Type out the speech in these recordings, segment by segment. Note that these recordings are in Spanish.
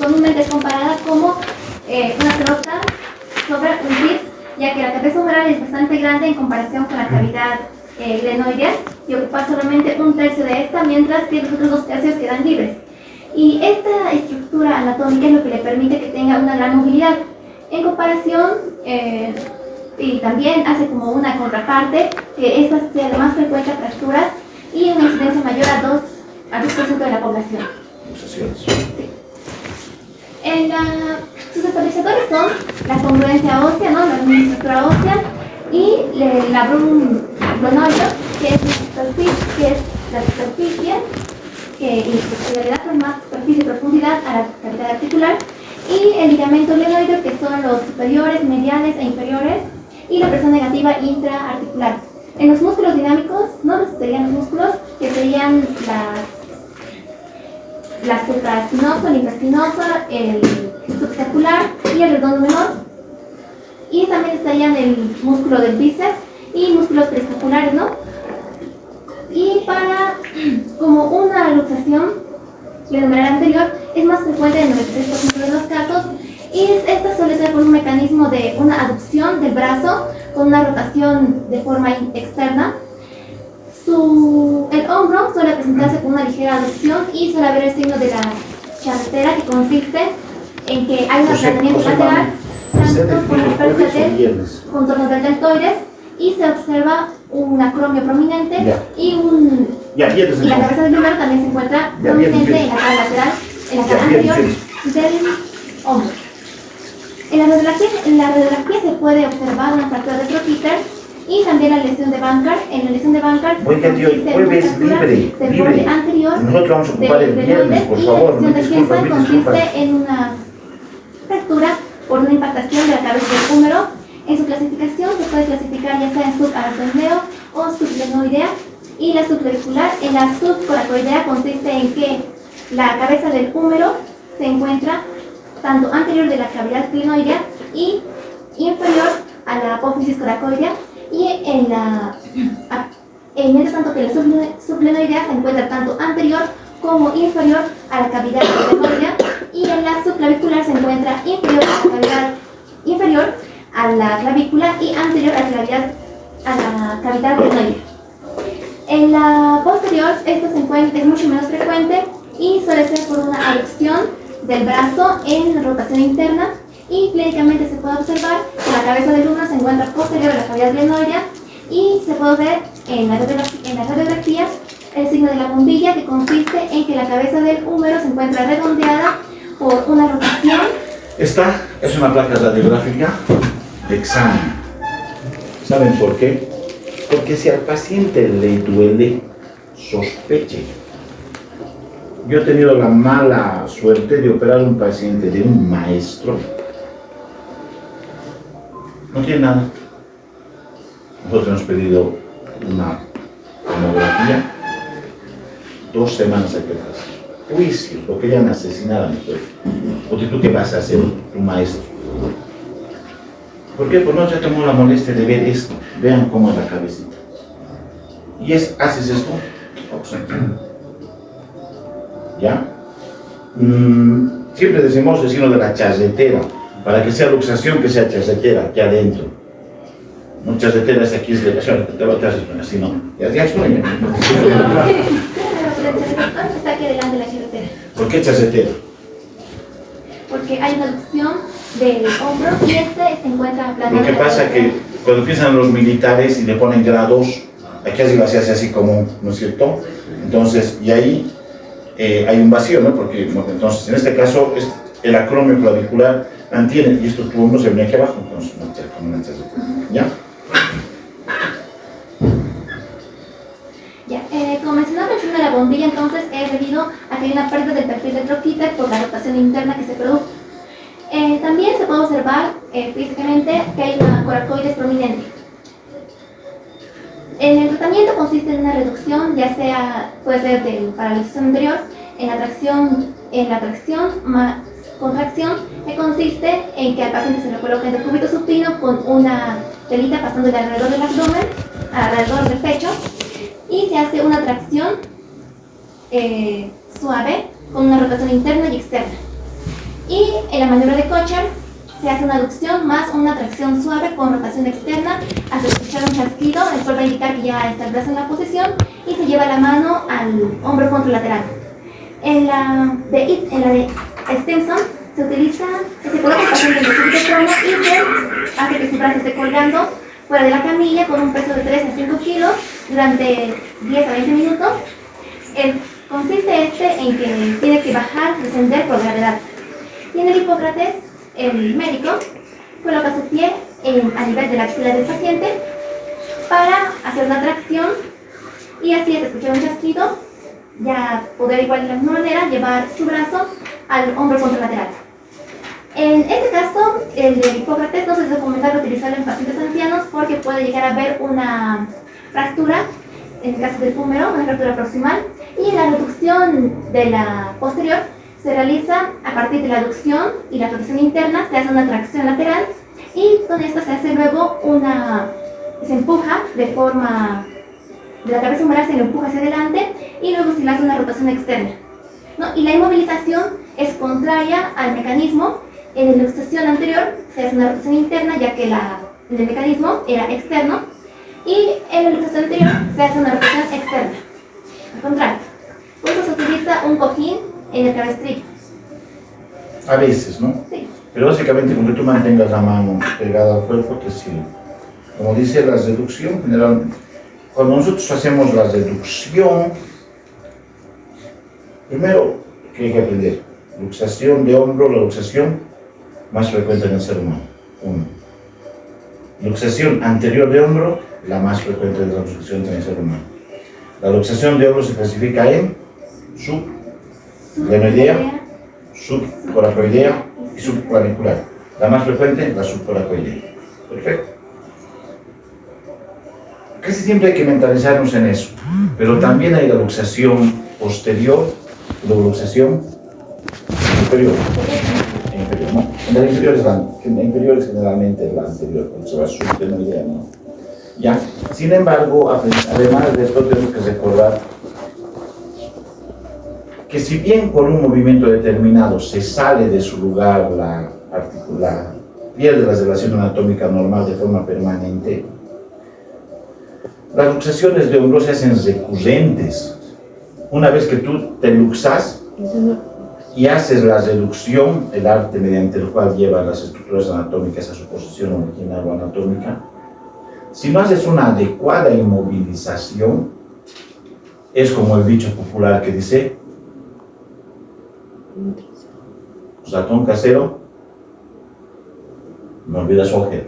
comúnmente es comparada como una pelota sobre un clip, ya que la cabeza humeral es bastante grande en comparación con la cavidad glenoidea y ocupa solamente un tercio de esta, mientras que los otros 2 tercios quedan libres. Y esta estructura anatómica es lo que le permite que tenga una gran movilidad. En comparación, y también hace como una contraparte, que esta sea de más frecuente a fracturas y una incidencia mayor a 2% de la población. Sí. Sus estabilizadores son la congruencia ósea, ¿no? La estructura ósea, y el labrum glenoideo, que es la superficie que le da más superficie y profundidad a la cavidad articular, y el ligamento glenoideo, que son los superiores, mediales e inferiores, y la presión negativa intraarticular. En los músculos dinámicos, ¿no? Serían los músculos que serían la supraespinosa, el infraespinosa, el subscapular y el redondo menor. Y también estarían el músculo del bíceps y músculos prescapulares, ¿no? Y para, como una luxación glenohumeral anterior, es más frecuente en el 93% de los casos, y esta suele ser por un mecanismo de una aducción del brazo con una rotación de forma externa. El hombro suele presentarse con una ligera aducción y suele haber el signo de la charretera, que consiste en que hay un aplanamiento lateral tanto con la pérdida del contorno del deltoides, y se observa un acromio prominente y la cabeza del húmero también se encuentra prominente en la cara lateral, en la cara anterior del hombro. En la radiografía se puede observar una fractura de troquíter y también la lesión de Bankart. En la lesión de Bankart consiste en una fractura del borde anterior del glenoides, y la lesión de Hirschfeld consiste en una fractura por una impactación de la cabeza del húmero. En su clasificación se puede clasificar ya sea en subaracnoideo o subglenoidea, y la subclavicular. En la subcoracoidea consiste en que la cabeza del húmero se encuentra tanto anterior de la cavidad glenoidea y inferior a la apófisis coracoidea, y mientras tanto que la subglenoidea se encuentra tanto anterior como inferior a la cavidad glenoidea, y en la subclavicular se encuentra inferior a la clavícula y anterior a la cavidad glenoidea. En la posterior, esto es mucho menos frecuente y suele ser por una aducción del brazo en rotación interna, y clínicamente se puede observar que la cabeza del húmero se encuentra posterior a la cavidad glenoidea, y se puede ver en la radiografía el signo de la bombilla, que consiste en que la cabeza del húmero se encuentra redondeada por una rotación. Esta es una placa radiográfica de examen. ¿Saben por qué? Porque si al paciente le duele, sospeche. Yo he tenido la mala suerte de operar a un paciente de un maestro. No tiene nada. Nosotros hemos pedido una tomografía, 2 semanas hay que pasar. Juicio, lo querían asesinar a mi pueblo. Porque tú, ¿qué vas a hacer, tu maestro? ¿Por qué? Pues no se tomó la molestia de ver esto. Vean cómo es la cabecita. Y haces esto. ¿Ya? Siempre decimos el signo de la charretera. Para que sea luxación, que sea charretera, aquí adentro. No charretera es aquí, es de la así no. Ya explañé. Está aquí delante de la charretera. ¿Por qué charretera? Porque hay una aducción del hombro y se encuentra aplanado. Lo que pasa es que cuando empiezan los militares y le ponen grados, aquí arriba se hace así como, ¿no es cierto? Entonces, y ahí hay un vacío, ¿no? Porque entonces, en este caso, el acromio clavicular mantiene, y estos hombros se vienen aquí abajo, entonces, como una charretera. ¿Ya? Como mencionaba el signo de la bombilla, entonces es debido a que hay una pérdida del perfil de troquíter por la rotación interna que se produjo. También se puede observar físicamente que hay una coracoides prominente. El tratamiento consiste en una reducción, ya sea, puede ser del parálisis anterior, en la tracción más contracción, que consiste en que al paciente se le coloca en el cúbito supino con una telita pasándole alrededor del abdomen, alrededor del pecho, y se hace una tracción suave con una rotación interna y externa. Y en la maniobra de Kocher se hace una aducción más una tracción suave con rotación externa hasta escuchar un chasquido, el cual va a indicar que ya está el brazo en la posición y se lleva la mano al hombro contralateral. En la de extension se coloca el paciente en el súbito prono y se hace que su brazo esté colgando fuera de la camilla con un peso de 3 a 5 kilos durante 10 a 20 minutos. Consiste en que tiene que bajar, descender por gravedad. Y en el Hipócrates, el médico coloca su pie a nivel de la axila del paciente para hacer una tracción y así, al escuchar un chasquido, ya poder igual de la misma manera llevar su brazo al hombro contralateral. En este caso, el de Hipócrates no se es recomendable utilizarlo en pacientes ancianos porque puede llegar a haber una fractura, en el caso del húmero, una fractura proximal, y la reducción de la posterior se realiza a partir de la aducción y la rotación interna, se hace una tracción lateral y con esto se hace luego se empuja de forma, de la cabeza humeral se le empuja hacia adelante y luego se le hace una rotación externa, ¿no? Y la inmovilización es contraria al mecanismo. En la luxación anterior se hace una rotación interna ya que el mecanismo era externo y en la luxación anterior se hace una rotación externa, al contrario. Por eso se utiliza un cojín en el cabestrillo. A veces, ¿no? Sí. Pero básicamente con que tú mantengas la mano pegada al cuerpo te sirve. Como dice la reducción, generalmente, cuando nosotros hacemos la reducción, primero, ¿qué hay que aprender? Luxación de hombro, la luxación más frecuente en el ser humano. 1. Luxación anterior de hombro, la más frecuente de la luxación en el ser humano. La luxación de hombro se clasifica en subglenoidea, subcoracoidea y subclavicular. La más frecuente, la subcoracoidea. Perfecto. Casi siempre hay que mentalizarnos en eso, pero también hay la luxación posterior y la luxación inferior. ¿No? En la inferior es generalmente la anterior, cuando se va a subglenoidea, ¿no? ¿Ya? Sin embargo, además de esto, tenemos que recordar que si bien con un movimiento determinado se sale de su lugar la articular, pierde la relación anatómica normal de forma permanente, las luxaciones de hombro se hacen recurrentes. Una vez que tú te luxas y haces la reducción, el arte mediante el cual llevan las estructuras anatómicas a su posición original o anatómica, si no haces una adecuada inmovilización, es como el dicho popular que dice: ratón casero no olvida su ojero.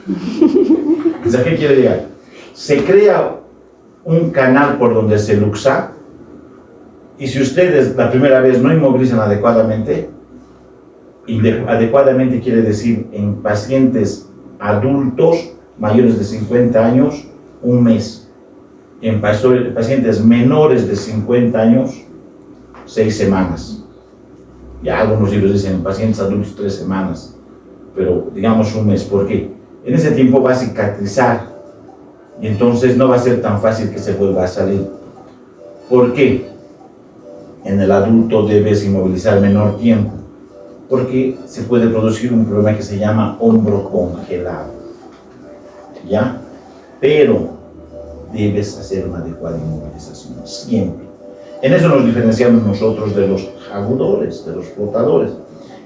¿A qué quiere llegar? Se crea un canal por donde se luxa, y si ustedes la primera vez no inmovilizan adecuadamente, adecuadamente quiere decir en pacientes adultos mayores de 50 años, 1 mes. En pacientes menores de 50 años, 6 semanas. Ya algunos libros dicen en pacientes adultos 3 semanas, pero digamos 1 mes. ¿Por qué? En ese tiempo va a cicatrizar y entonces no va a ser tan fácil que se vuelva a salir. ¿Por qué? En el adulto debes inmovilizar menor tiempo, porque se puede producir un problema que se llama hombro congelado, ¿ya? Pero debes hacer una adecuada inmovilización, siempre. En eso nos diferenciamos nosotros de los agudores, de los flotadores.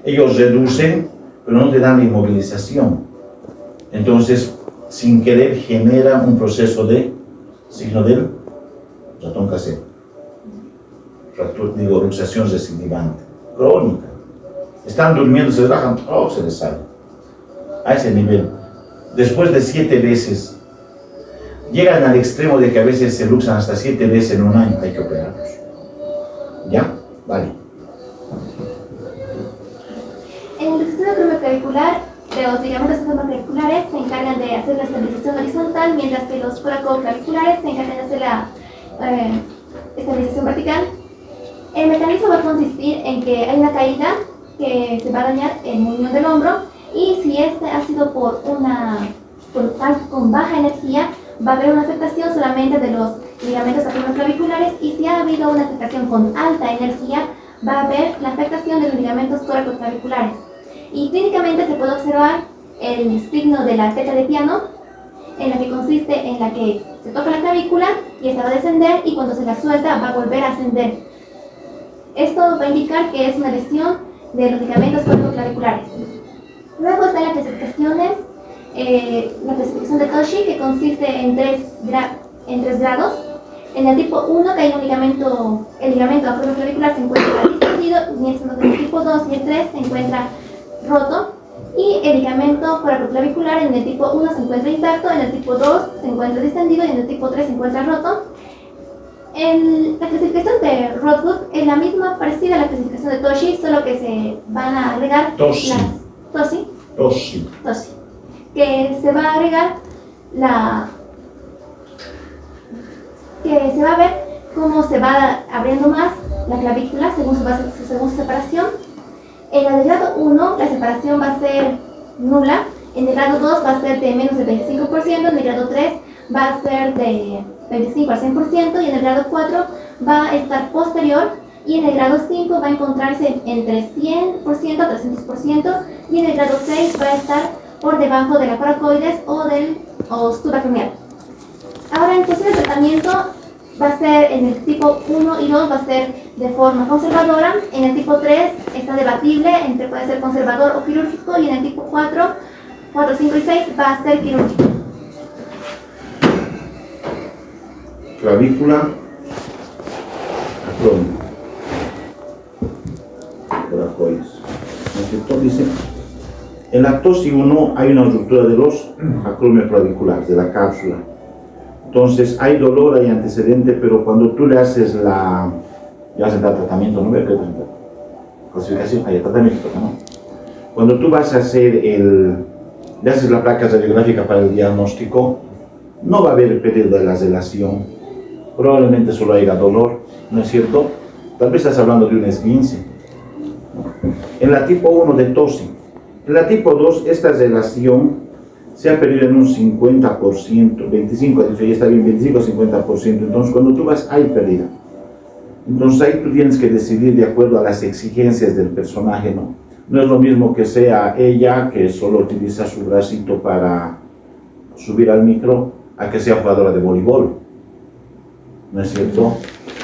Ellos reducen, pero no te dan la inmovilización. Entonces, sin querer, genera un proceso de signo del ratón casero. Luxación recidivante, crónica. Están durmiendo, se relajan, se les sale. A ese nivel. Después de 7 veces, llegan al extremo de que a veces se luxan hasta 7 veces en un año, hay que operarlos. ¿Ya? Vale. En el estudio acromioclavicular, los ligamentos acromioclaviculares se encargan de hacer la estabilización horizontal, mientras que los coracoclaviculares se encargan de hacer la estabilización vertical. El mecanismo va a consistir en que hay una caída que se va a dañar el movimiento del hombro, y si este ha sido con baja energía, va a haber una afectación solamente de los ligamentos acromioclaviculares, y si ha habido una afectación con alta energía, va a haber la afectación de los ligamentos tóraco-claviculares. Y clínicamente se puede observar el signo de la tecla de piano, en la que consiste en la que se toca la clavícula y esta va a descender, y cuando se la suelta va a volver a ascender. Esto va a indicar que es una lesión de los ligamentos tóraco-claviculares. Luego están las clasificaciones, la clasificación de Toshi, que consiste en tres grados. En el tipo 1, que hay un ligamento, el ligamento acromioclavicular se encuentra distendido, mientras en el tipo 2 y el 3 se encuentra roto, y el ligamento coracoclavicular en el tipo 1 se encuentra intacto, en el tipo 2 se encuentra distendido y en el tipo 3 se encuentra roto. La clasificación de Rodwood es la misma, parecida a la clasificación de Toshi, solo que se van a agregar Toshi, que se va a agregar que se va a ver cómo se va abriendo más la clavícula según su separación. En el grado 1 la separación va a ser nula, en el grado 2 va a ser de menos del 25%, en el grado 3 va a ser de 25 al 100% y en el grado 4 va a estar posterior, y en el grado 5 va a encontrarse entre 100% a 300%, y en el grado 6 va a estar por debajo de la coracoides o supracraneal. Ahora, el posible tratamiento va a ser en el tipo 1 y 2 va a ser de forma conservadora, en el tipo 3 está debatible entre puede ser conservador o quirúrgico, y en el tipo 4, 5 y 6 va a ser quirúrgico. Clavícula, acrónimo, coracoides. ¿No es cierto? Dice, en la Toshi 1 hay una ruptura de los acromioclaviculares, de la cápsula. Entonces hay dolor, hay antecedente, pero cuando tú le haces ya se da tratamiento, ¿no? Clasificación, hay tratamiento, ¿no? Cuando tú vas a hacer le haces la placa radiográfica para el diagnóstico, no va a haber pérdida de la relación, probablemente solo haya dolor, ¿no es cierto? Tal vez estás hablando de un esguince. En la tipo 1 de Toshi, en la tipo 2 esta relación se ha perdido en un 50%, 25, ya está bien, 25 a 50%, entonces cuando tú vas, hay pérdida. Entonces ahí tú tienes que decidir de acuerdo a las exigencias del personaje, ¿no? No es lo mismo que sea ella, que solo utiliza su bracito para subir al micro, a que sea jugadora de voleibol, ¿no es cierto?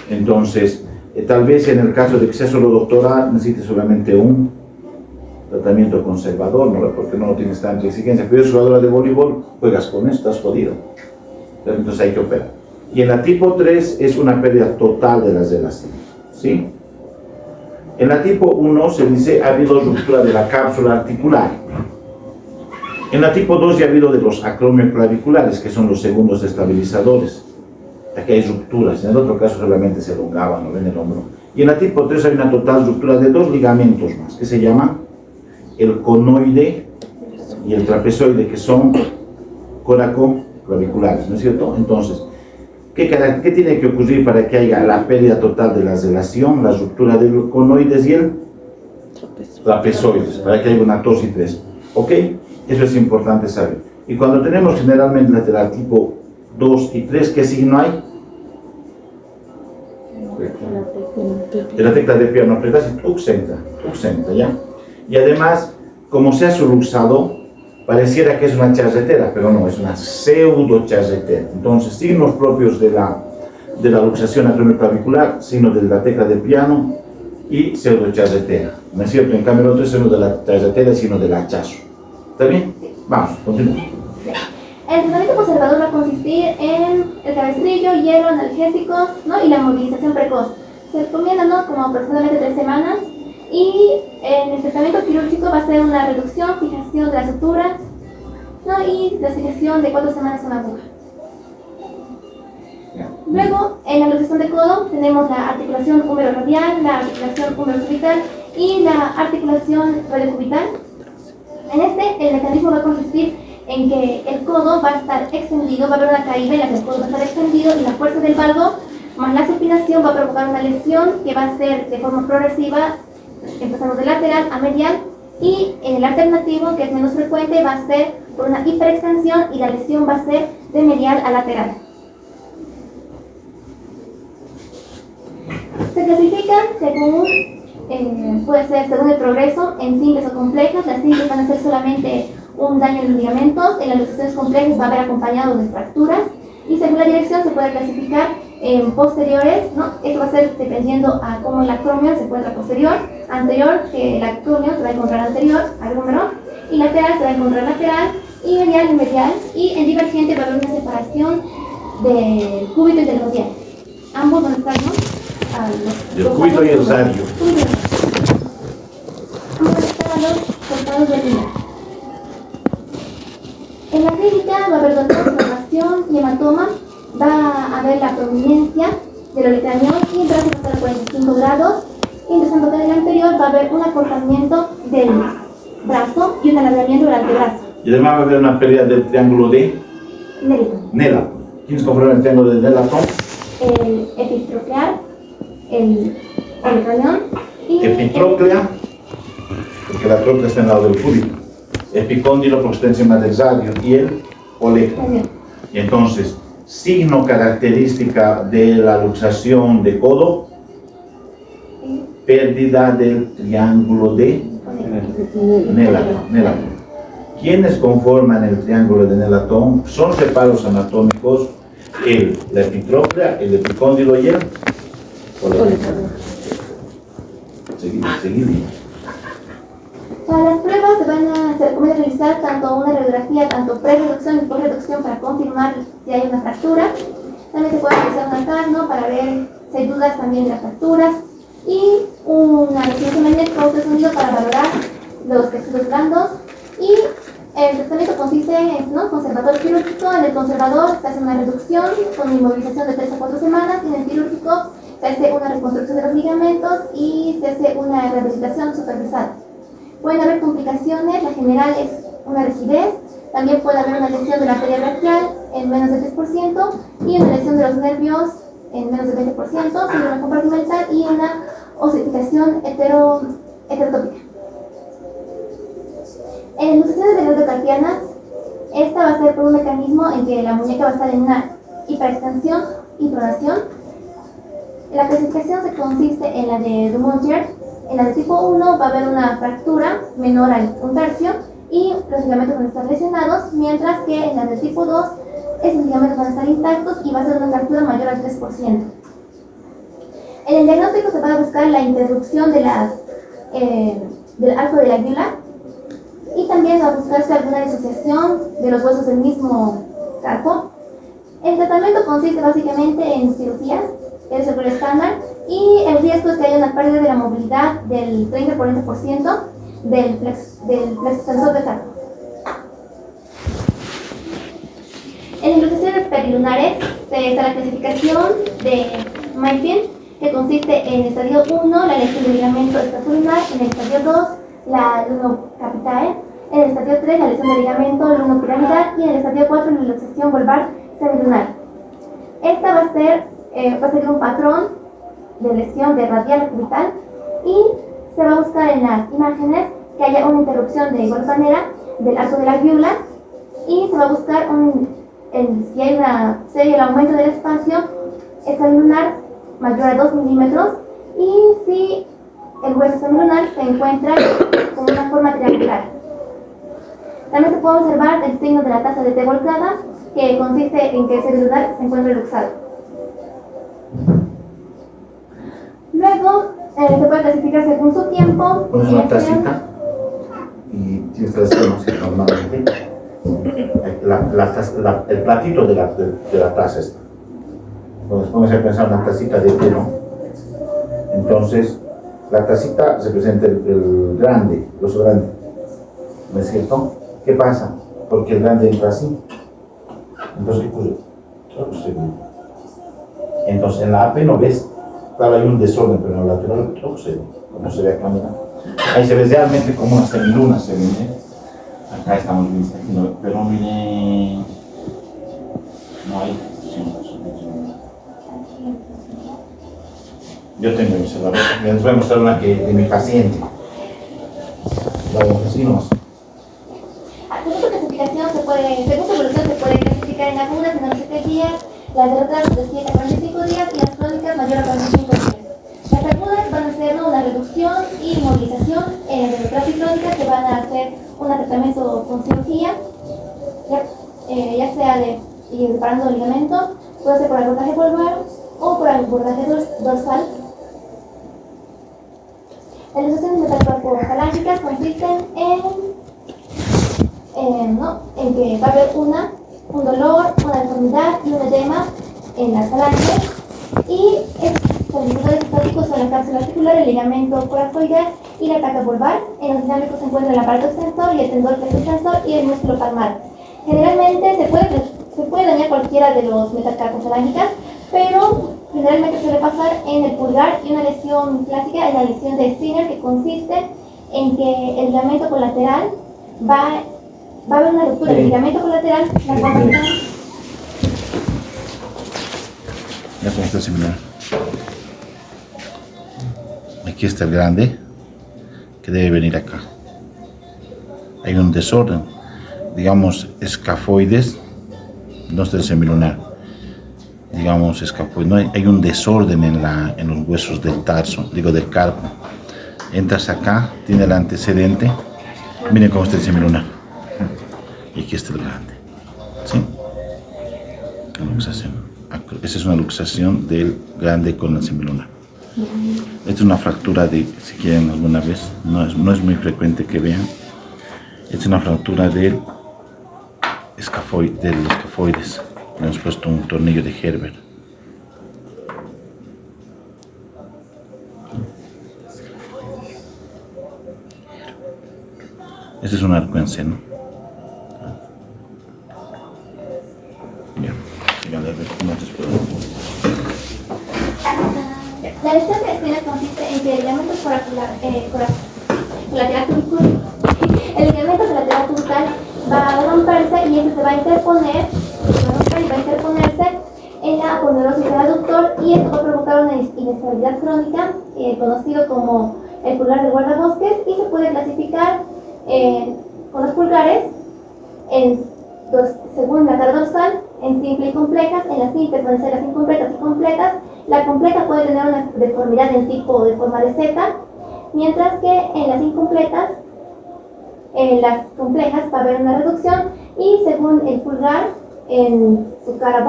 Entonces, tal vez en el caso de que sea solo doctora, necesite solamente un tratamiento conservador, ¿no? Porque no tienes tanta exigencia. Pero eres jugadora de voleibol, juegas con esto, estás jodido. Entonces hay que operar. Y en la tipo 3 es una pérdida total de las relaciones, ¿sí? En la tipo 1 se dice ha habido ruptura de la cápsula articular. En la tipo 2 ya ha habido de los acromioclaviculares, que son los segundos estabilizadores. Aquí hay rupturas, en el otro caso solamente se elongaban, ¿no? En el hombro. Y en la tipo 3 hay una total ruptura de dos ligamentos más, que se llaman el conoide y el trapezoide, que son coracoclaviculares, ¿no es cierto? Entonces, ¿qué tiene que ocurrir para que haya la pérdida total de la relación, la ruptura de los conoides y el trapezoides, para que haya una Toshi 3? ¿Ok? Eso es importante saber. Y cuando tenemos generalmente lateral tipo 2 y 3, ¿qué signo hay? De la tecla de piano apretas y tuxenta, ¿ya? Y además, como se ha soluxado, pareciera que es una charretera, pero no, es una pseudo charretera. Entonces, signos propios de la luxación acromioclavicular, signo de la tecla de piano y pseudo charretera, ¿no es cierto? En cambio, el otro es signo de la charretera y signo del hachazo. ¿Está bien? Vamos, continuamos. El tratamiento conservador va a consistir en el cabestrillo, hielo, analgésicos, ¿no? Y la movilización precoz. Se recomienda, ¿no? Como aproximadamente 3 semanas. Y en el tratamiento quirúrgico va a ser una reducción, fijación de las suturas, ¿no? Y la fijación de 4 semanas con aguja. Luego, en la luxación de codo tenemos la articulación húmero-radial, la articulación húmero-cubital y la articulación radiocubital. En el mecanismo va a consistir en que el codo va a estar extendido, va a haber una caída en la que el codo va a estar extendido, y la fuerza del valgo más la supinación va a provocar una lesión que va a ser de forma progresiva, empezando de lateral a medial, y en el alternativo, que es menos frecuente, va a ser por una hiperextensión y la lesión va a ser de medial a lateral. Se clasifican según puede ser según el progreso, en simples o complejas. Las simples van a ser solamente un daño en los ligamentos, en las luxaciones complejas va a haber acompañado de fracturas, y según la dirección se puede clasificar en posteriores, ¿no? Esto va a ser dependiendo a cómo el acromio se encuentra posterior, anterior, que el acromio se va a encontrar anterior al húmero, y lateral se va a encontrar lateral, y medial y medial, y en divergente va a haber una separación del cúbito y del radial. Ambos van a estar, ¿no? El cúbito y el radio. Ambos van a estar a los costados del lineal. En la clínica va a haber dolor, inflamación y hematoma, va a haber la prominencia del olecranión y el brazo va a estar a 45 grados. Interesando que en el anterior va a haber un acortamiento del brazo y un alargamiento del antebrazo. Y además va a haber una pérdida del triángulo de Nela. ¿Quiénes conforman el triángulo de Nela-Tom? El epitroclear, el olecranión y Epitroclea, porque la troclea está en el lado del cúbito. Epicóndilo porque está encima del radio, y el olecranión. Y entonces, signo característica de la luxación de codo, pérdida del triángulo de Nela. ¿Quiénes conforman el triángulo de Nela-Tom? Son separos anatómicos, la epitroclea, el epicóndilo y el olecranión. Seguid. Para las pruebas se recomienda realizar tanto una radiografía, tanto pre-reducción y post-reducción para confirmar si hay una fractura. También se puede realizar un ACAR, ¿no? Para ver si hay dudas también de las fracturas. Y una resonancia magnética ultrasonido para valorar los tejidos blandos. Y el tratamiento consiste en, ¿no?, conservador quirúrgico. En el conservador se hace una reducción con inmovilización de 3 a 4 semanas. Y en el quirúrgico se hace una reconstrucción de los ligamentos y se hace una rehabilitación supervisada. Pueden haber complicaciones, la general es una rigidez, también puede haber una lesión de la arteria braquial en menos del 10% y una lesión de los nervios en menos del 20%, síndrome compartimental y una osificación heterotópica. En luxaciones endocarpianas, esta va a ser por un mecanismo en que la muñeca va a estar en una hiperextensión y pronación. La clasificación se consiste en la de Dumontier. En la de tipo 1 va a haber una fractura menor al 1/3 y los ligamentos van a estar lesionados, mientras que en la de tipo 2 esos ligamentos van a estar intactos y va a ser una fractura mayor al 3%. En el diagnóstico se va a buscar la interrupción de del arco de la axila y también va a buscarse alguna disociación de los huesos del mismo carpo. El tratamiento consiste básicamente en cirugía, que es el estándar, y el riesgo es que haya una pérdida de la movilidad del 30-40% del plexo extensor del carpo. En luxaciones perilunares está la clasificación de Maipin, que consiste en el estadio 1, la lesión del ligamento escapulunar, en el estadio 2, la lunocapitae, en el estadio 3, la lesión del ligamento lunopiramidal, y en el estadio 4, la luxación vulvar semilunar. Esta va a seguir un patrón de lesión de radial a cubital y se va a buscar en las imágenes que haya una interrupción de igual manera del arco de la axila y se va a buscar si hay el aumento del espacio escalonular mayor a 2 milímetros y si el hueso semilunar se encuentra con una forma triangular. También se puede observar el signo de la taza de té volcada, que consiste en que el semilunar se encuentra luxado. Luego se puede clasificar según su tiempo. Pones una tacita y tienes que hacer normalmente el platito de la taza esta. Entonces pones a pensar una tacita de té, ¿no? Entonces la tacita representa el grande, el oso grande, ¿no es cierto? ¿Qué pasa? Porque el grande entra así. Entonces, ¿qué ocurre? Entonces en la AP no ves. Claro, hay un desorden, pero en el lateral todo se ve, como se ve acá, mira. Ahí se ve realmente como una semiluna, se ve, ¿eh? Acá estamos viendo, pero miren, no hay. Yo tengo mi celular, les voy a mostrar una de mi paciente. Vamos, así nomás. Según su clasificación, según su evolución, se puede clasificar en agudas de no sé qué días, las retrasos de 7 a 45 días y las crónicas mayor a 45 días. Las agudas van a ser una reducción y movilización en la radioterapia crónica se van a hacer un tratamiento con cirugía, ya sea de reparando el ligamento, puede ser por abordaje vulvar o por abordaje dorsal. Las lesiones metacarpofalángicas consisten en que va a haber un dolor, una deformidad y un edema en las falanges, y estos estabilizadores estáticos son la cápsula articular, el ligamento coracoideo y la placa vulvar. En los dinámicos se encuentra el aparato extensor y el tendón extensor y el músculo palmar. Generalmente se puede dañar cualquiera de los metacarpofalángicas, pero generalmente suele pasar en el pulgar, y una lesión clásica es la lesión de Skinner, que consiste en que el ligamento colateral va a haber una ruptura del ligamento colateral, la cual ya como está similar. Aquí está el grande, que debe venir acá. Hay un desorden, digamos, escafoides, no está el semilunar, digamos, escafoides, no hay un desorden en los huesos del tarso, del carpo. Entras acá, tiene el antecedente, miren cómo está el semilunar, y aquí está el grande, ¿sí? La luxación. Esa es una luxación del grande con el semilunar. Esta es una fractura si quieren alguna vez, no es muy frecuente que vean. Esta es una fractura del escafoides. Le hemos puesto un tornillo de Herbert. Este es un arco en seno. La lesión de Skinner consiste en que el ligamento colateral turcal va a romperse, y este se va a interponer, en la aponeurosis del aductor, y esto va a provocar una inestabilidad crónica, conocido como el pulgar del guardabosques, y se puede clasificar con los pulgares según la cara dorsal, en simple y complejas. En las simples van a ser las incompletas y completas. La completa puede tener una deformidad en tipo de forma de Z, mientras que en las incompletas, en las complejas va a haber una reducción, y según el pulgar, en su cara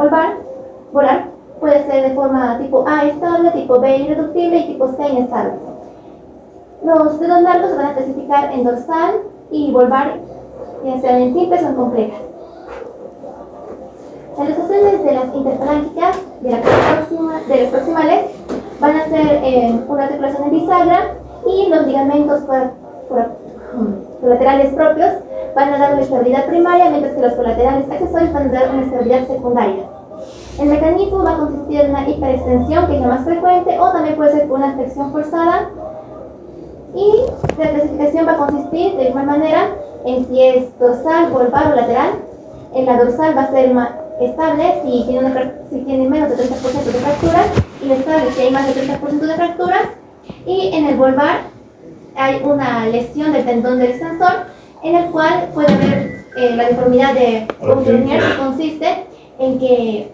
volar, puede ser de forma tipo A estable, tipo B irreductible y tipo C inestable. Los dedos largos se van a clasificar en dorsal y volvar, ya sean en simples o en complejas. Las luxaciones de las interfalángicas, de las proximales, van a ser una articulación en bisagra, y los ligamentos colaterales propios van a dar una estabilidad primaria, mientras que los colaterales accesorios van a dar una estabilidad secundaria. El mecanismo va a consistir en una hiperextensión, que es la más frecuente, o también puede ser por una flexión forzada, y la clasificación va a consistir de igual manera en si es dorsal, volvar o lateral. En la dorsal va a ser más estable si tiene menos de 30% de fracturas, inestable si hay más de 30% de fracturas, y en el volvar hay una lesión del tendón del extensor, en el cual puede haber la deformidad de Coulthard, que consiste en que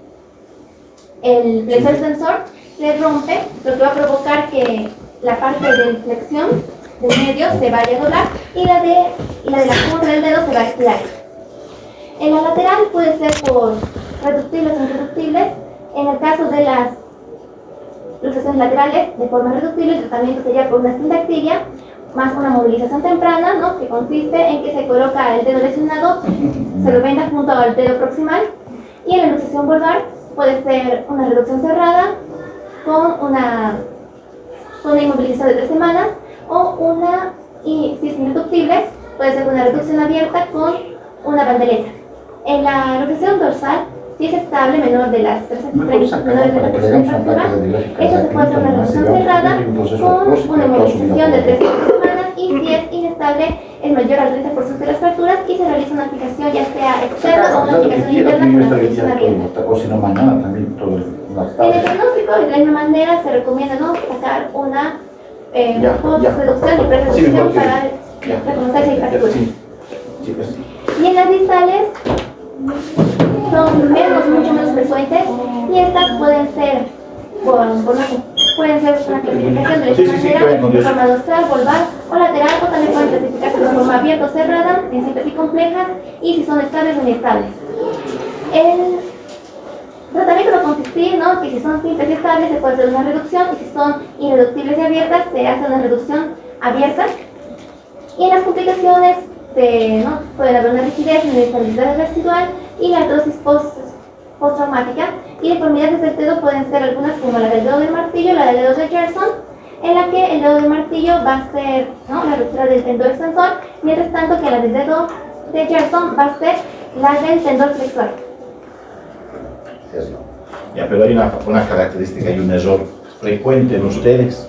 el flexor extensor se rompe, lo que va a provocar que la parte de flexión del medio se vaya a doblar, y la de la punta del dedo se va a estirar. En la lateral puede ser por reductibles o irreductibles. En el caso de las luxaciones laterales de forma reductible, el tratamiento sería por una sindactilia más una movilización temprana, ¿no?, que consiste en que se coloca el dedo lesionado, se lo venda junto al dedo proximal, y en la luxación vulvar puede ser una reducción cerrada con una inmovilización de 3 semanas, o y si es irreductible, puede ser una reducción abierta con una bandeleta. En la luxación dorsal, si es estable, menor de las 3 centímetros de fractura, esto se puede hacer una reducción cerrada con una inmovilización de 3 semanas, y si es inestable, es mayor al 30% de las fracturas, y se realiza una aplicación ya sea externa o una aplicación interna con una reducción abierta. O si no, mañana también todo el en el diagnóstico, de la misma manera, se recomienda, ¿no?, sacar una post-reducción y pre-reducción para reconocer si hay fracturas. Y en las distales son mucho menos frecuentes, y estas pueden ser por una pueden ser una clasificación de esta manera, de forma dorsal, volvar o lateral, o también pueden clasificarse de forma abierta o cerrada, en simples y complejas, y si son estables o inestables. El tratamiento va a consistir, ¿no?, que si son simples y estables se puede hacer una reducción, y si son irreductibles y abiertas se hace una reducción abierta. Y en las complicaciones ¿no?, puede haber una rigidez, una inestabilidad residual y la artrosis postraumática. Y deformidades del dedo pueden ser algunas como la del dedo del martillo y la del dedo de Gerson, en la que el dedo del martillo va a ser, ¿no?, la ruptura del tendón extensor, mientras tanto que la del dedo de Gerson va a ser la del tendón flexor. Ya, pero hay una característica y un error frecuente en ustedes.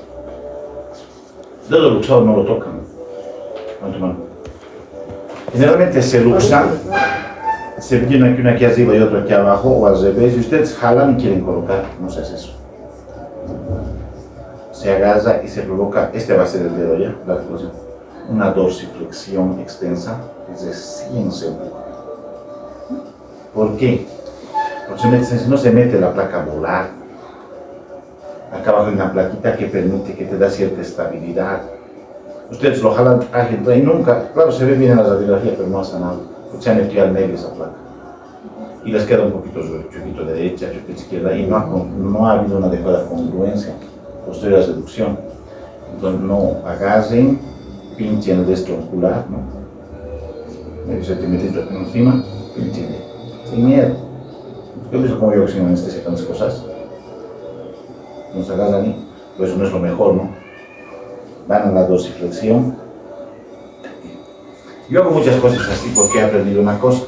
El dedo luxador no lo tocan. Generalmente se luxa, se tiene una aquí arriba y otra aquí abajo, o al revés, y ustedes jalan y quieren colocar, no se hace eso. Se agarra y se provoca, este va a ser el dedo ya, la reclusión, una dorsiflexión extensa, es recién se empuja. ¿Por qué? Porque si no se mete la placa molar, acá abajo hay una plaquita que permite, que te da cierta estabilidad. Ustedes lo jalan y nunca, claro, se ve bien en la radiografía, pero no hace nada, porque se ha metido al medio esa placa. Y les queda un poquito chuquito de derecha, chuquito de izquierda, y no ha habido una adecuada congruencia posterior a la reducción. Entonces no agarren, pinchen el destroncular, ¿no? Medio centímetro encima, pinchen, sin miedo. Yo pienso como yo que sin anestesia tantas cosas. Nos agarran y, pues eso no es lo mejor, ¿no? Van a la dorsiflexión. Yo hago muchas cosas así porque he aprendido una cosa.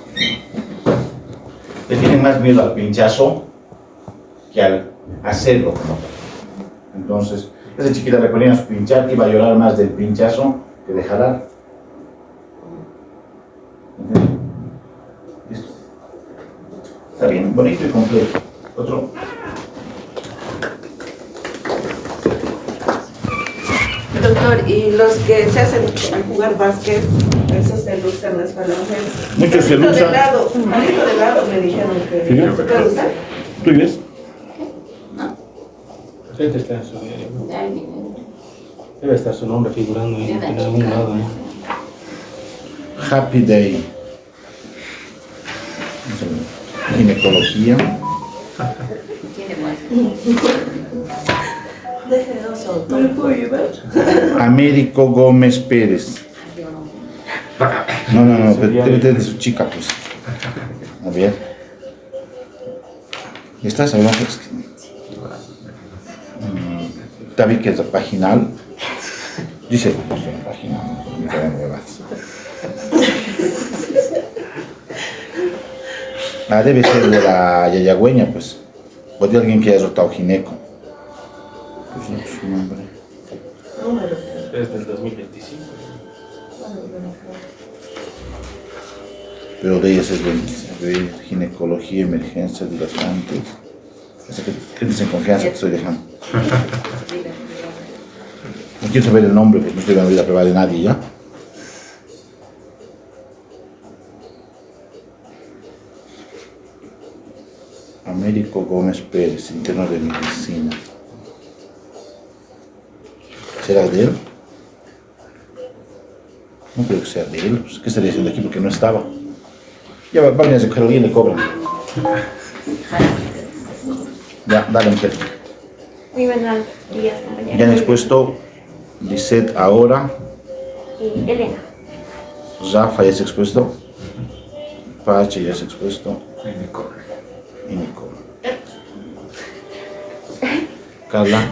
Le tienen más miedo al pinchazo que al hacerlo. Entonces, esa chiquita le ponían a su pinchar, iba a llorar más del pinchazo que de jalar. ¿Entiendes? Listo. Está bien, bonito y completo. Otro. Doctor, y los que se hacen al jugar básquet, esos se luxan las falanges. Muchos se luxan. Manito de lado me dijeron que ¿Sí? ¿se puede usar? ¿Tú ves? Este está en su diario. Debe estar su nombre figurando en algún lado. Happy Day. Ginecología. ¿Me puedo llevar? Américo Gómez Pérez. No, debe de su chica, pues. A ver. ¿Estás hablando? David, que es vaginal. Dice, vaginal. Debe ser de la yayagüeña, pues. O de alguien que haya rotado gineco. Pues no, su nombre. Es del 2025. Pero de ellas es de ginecología, emergencia, dilatantes. ¿Qué dicen confianza que estoy dejando? No quiero saber el nombre, pues no estoy dando vida a prueba de nadie ya. Américo Gómez Pérez, interno de medicina. ¿Será de él? No creo que sea de él. Pues, ¿qué estaría haciendo aquí? Porque no estaba. Ya va a venir a recoger y le cobran. Ya, dale, Ángel. Muy buenos días, compañeros. Ya han expuesto Lisette ahora. Y Elena. Rafa ya se ha expuesto. Pache ya se ha expuesto. Y Nicole. Carla.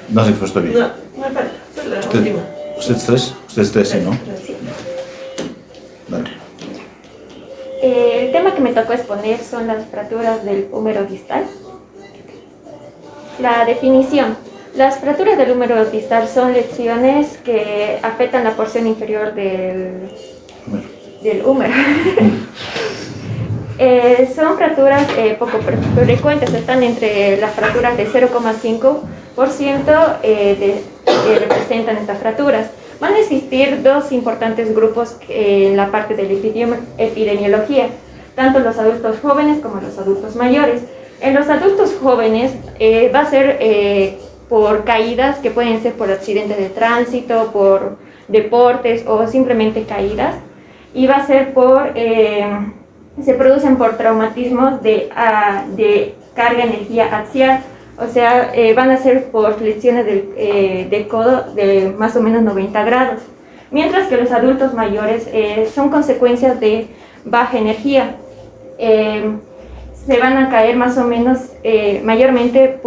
No se ha expuesto bien. No, me falta. Soy la última. ¿Ustedes tres? Ustedes tres, sí, ¿no? Sí. Dale. El tema que me tocó exponer son las fracturas del húmero distal. La definición. Las fracturas del húmero distal son lesiones que afectan la porción inferior del húmero. Son fracturas poco frecuentes, están entre las fracturas de 0,5% que representan estas fracturas. Van a existir dos importantes grupos en la parte de la epidemiología, tanto los adultos jóvenes como los adultos mayores. En los adultos jóvenes va a ser por caídas que pueden ser por accidentes de tránsito, por deportes o simplemente caídas, y va a ser se producen por traumatismos de carga energía axial, o sea, van a ser por flexiones del codo de más o menos 90 grados, mientras que los adultos mayores son consecuencias de baja energía. Se van a caer más o menos mayormente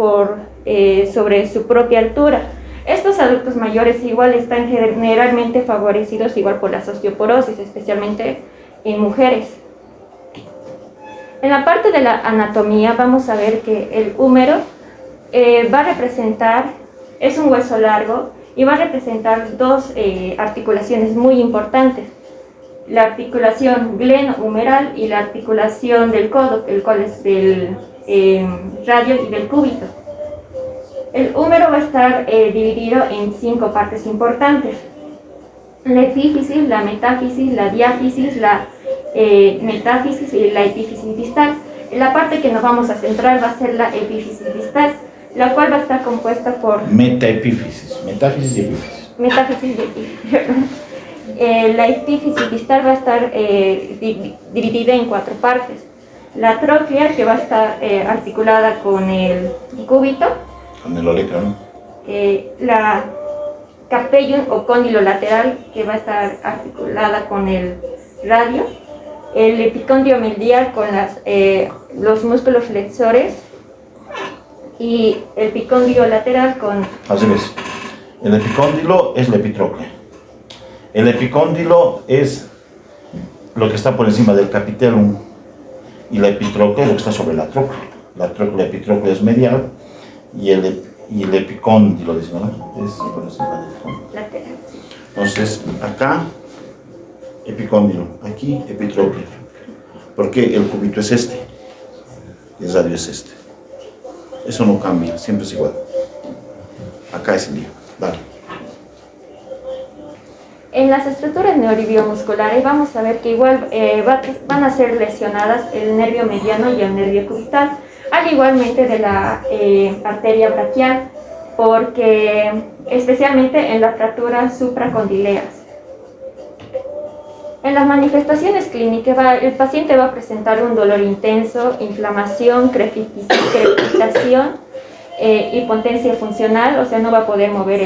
sobre su propia altura. Estos adultos mayores igual están generalmente favorecidos igual por la osteoporosis, especialmente en mujeres. En la parte de la anatomía vamos a ver que el húmero va a representar, es un hueso largo y va a representar dos articulaciones muy importantes. La articulación glenohumeral y la articulación del codo, el cual es del radio y del cúbito. El húmero va a estar dividido en 5 partes importantes: la epífisis, la metáfisis, la diáfisis, la metáfisis y la epífisis distal. La parte que nos vamos a centrar va a ser la epífisis distal, la cual va a estar compuesta por metaepífisis, metáfisis y epífisis. Metáfisis y epífisis. La epífisis distal va a estar dividida en 4 partes: la tróclea, que va a estar articulada con el cúbito, con el olecrano, la capellum o cóndilo lateral, que va a estar articulada con el radio, el epicóndilo medial con los músculos flexores y el epicóndilo lateral con... Así es. El epicóndilo es la epitróclea. El epicóndilo es lo que está por encima del capitellum y la epitróclea es lo que está sobre la tróclea. La epitróclea es medial y el epicóndilo, dice, ¿no? Es por encima del lateral. Entonces, acá epicóndilo, aquí epitróclea. Porque el cúbito es este, el radio es este. Eso no cambia, siempre es igual. Acá es el lío. Vale. En las estructuras neurobiomusculares vamos a ver que igual van a ser lesionadas el nervio mediano y el nervio cubital, al igualmente de la arteria braquial, porque especialmente en las fracturas supracondileas. En las manifestaciones clínicas el paciente va a presentar un dolor intenso, inflamación, crepitación, impotencia funcional, o sea, no va a poder mover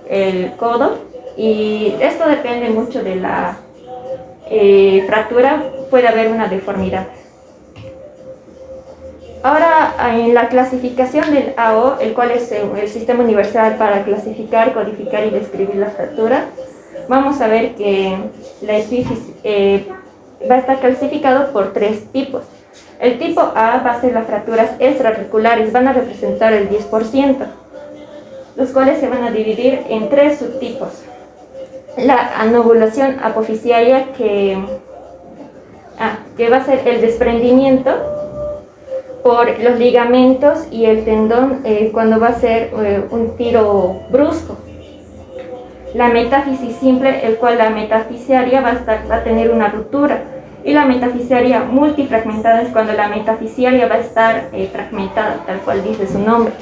el codo, y esto depende mucho de la fractura, puede haber una deformidad. Ahora, en la clasificación del AO, el cual es el Sistema Universal para clasificar, codificar y describir las fracturas, vamos a ver que la epífisis va a estar clasificado por 3 tipos. El tipo A va a ser las fracturas extraarticulares, van a representar el 10%, los cuales se van a dividir en 3 subtipos. La anovulación apofisiaria, que va a ser el desprendimiento por los ligamentos y el tendón cuando va a ser un tiro brusco. La metáfisis simple, el cual la metafisiaria va a tener una ruptura, y la metafisiaria multifragmentada es cuando la metafisiaria va a estar fragmentada, tal cual dice su nombre.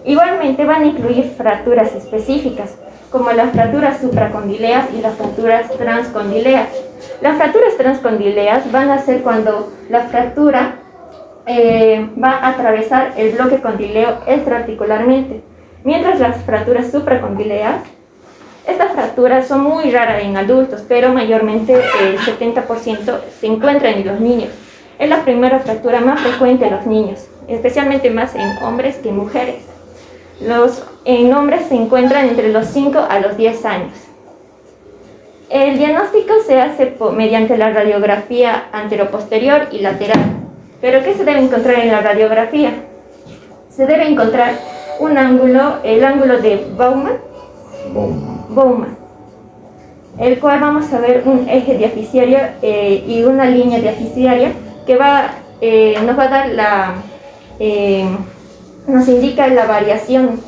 Igualmente van a incluir fracturas específicas, como las fracturas supracondileas y las fracturas transcondileas. Las fracturas transcondileas van a ser cuando la fractura va a atravesar el bloque condileo extraarticularmente, mientras las fracturas supracondileas, estas fracturas son muy raras en adultos, pero mayormente el 70% se encuentran en los niños. Es la primera fractura más frecuente en los niños, especialmente más en hombres que en mujeres. En hombres se encuentran entre los 5 a los 10 años. El diagnóstico se hace mediante la radiografía anteroposterior y lateral. ¿Pero qué se debe encontrar en la radiografía? Se debe encontrar un ángulo, el ángulo de Bowman, el cual vamos a ver un eje diaficiario y una línea diaficiaria que nos va a dar nos indica la variación.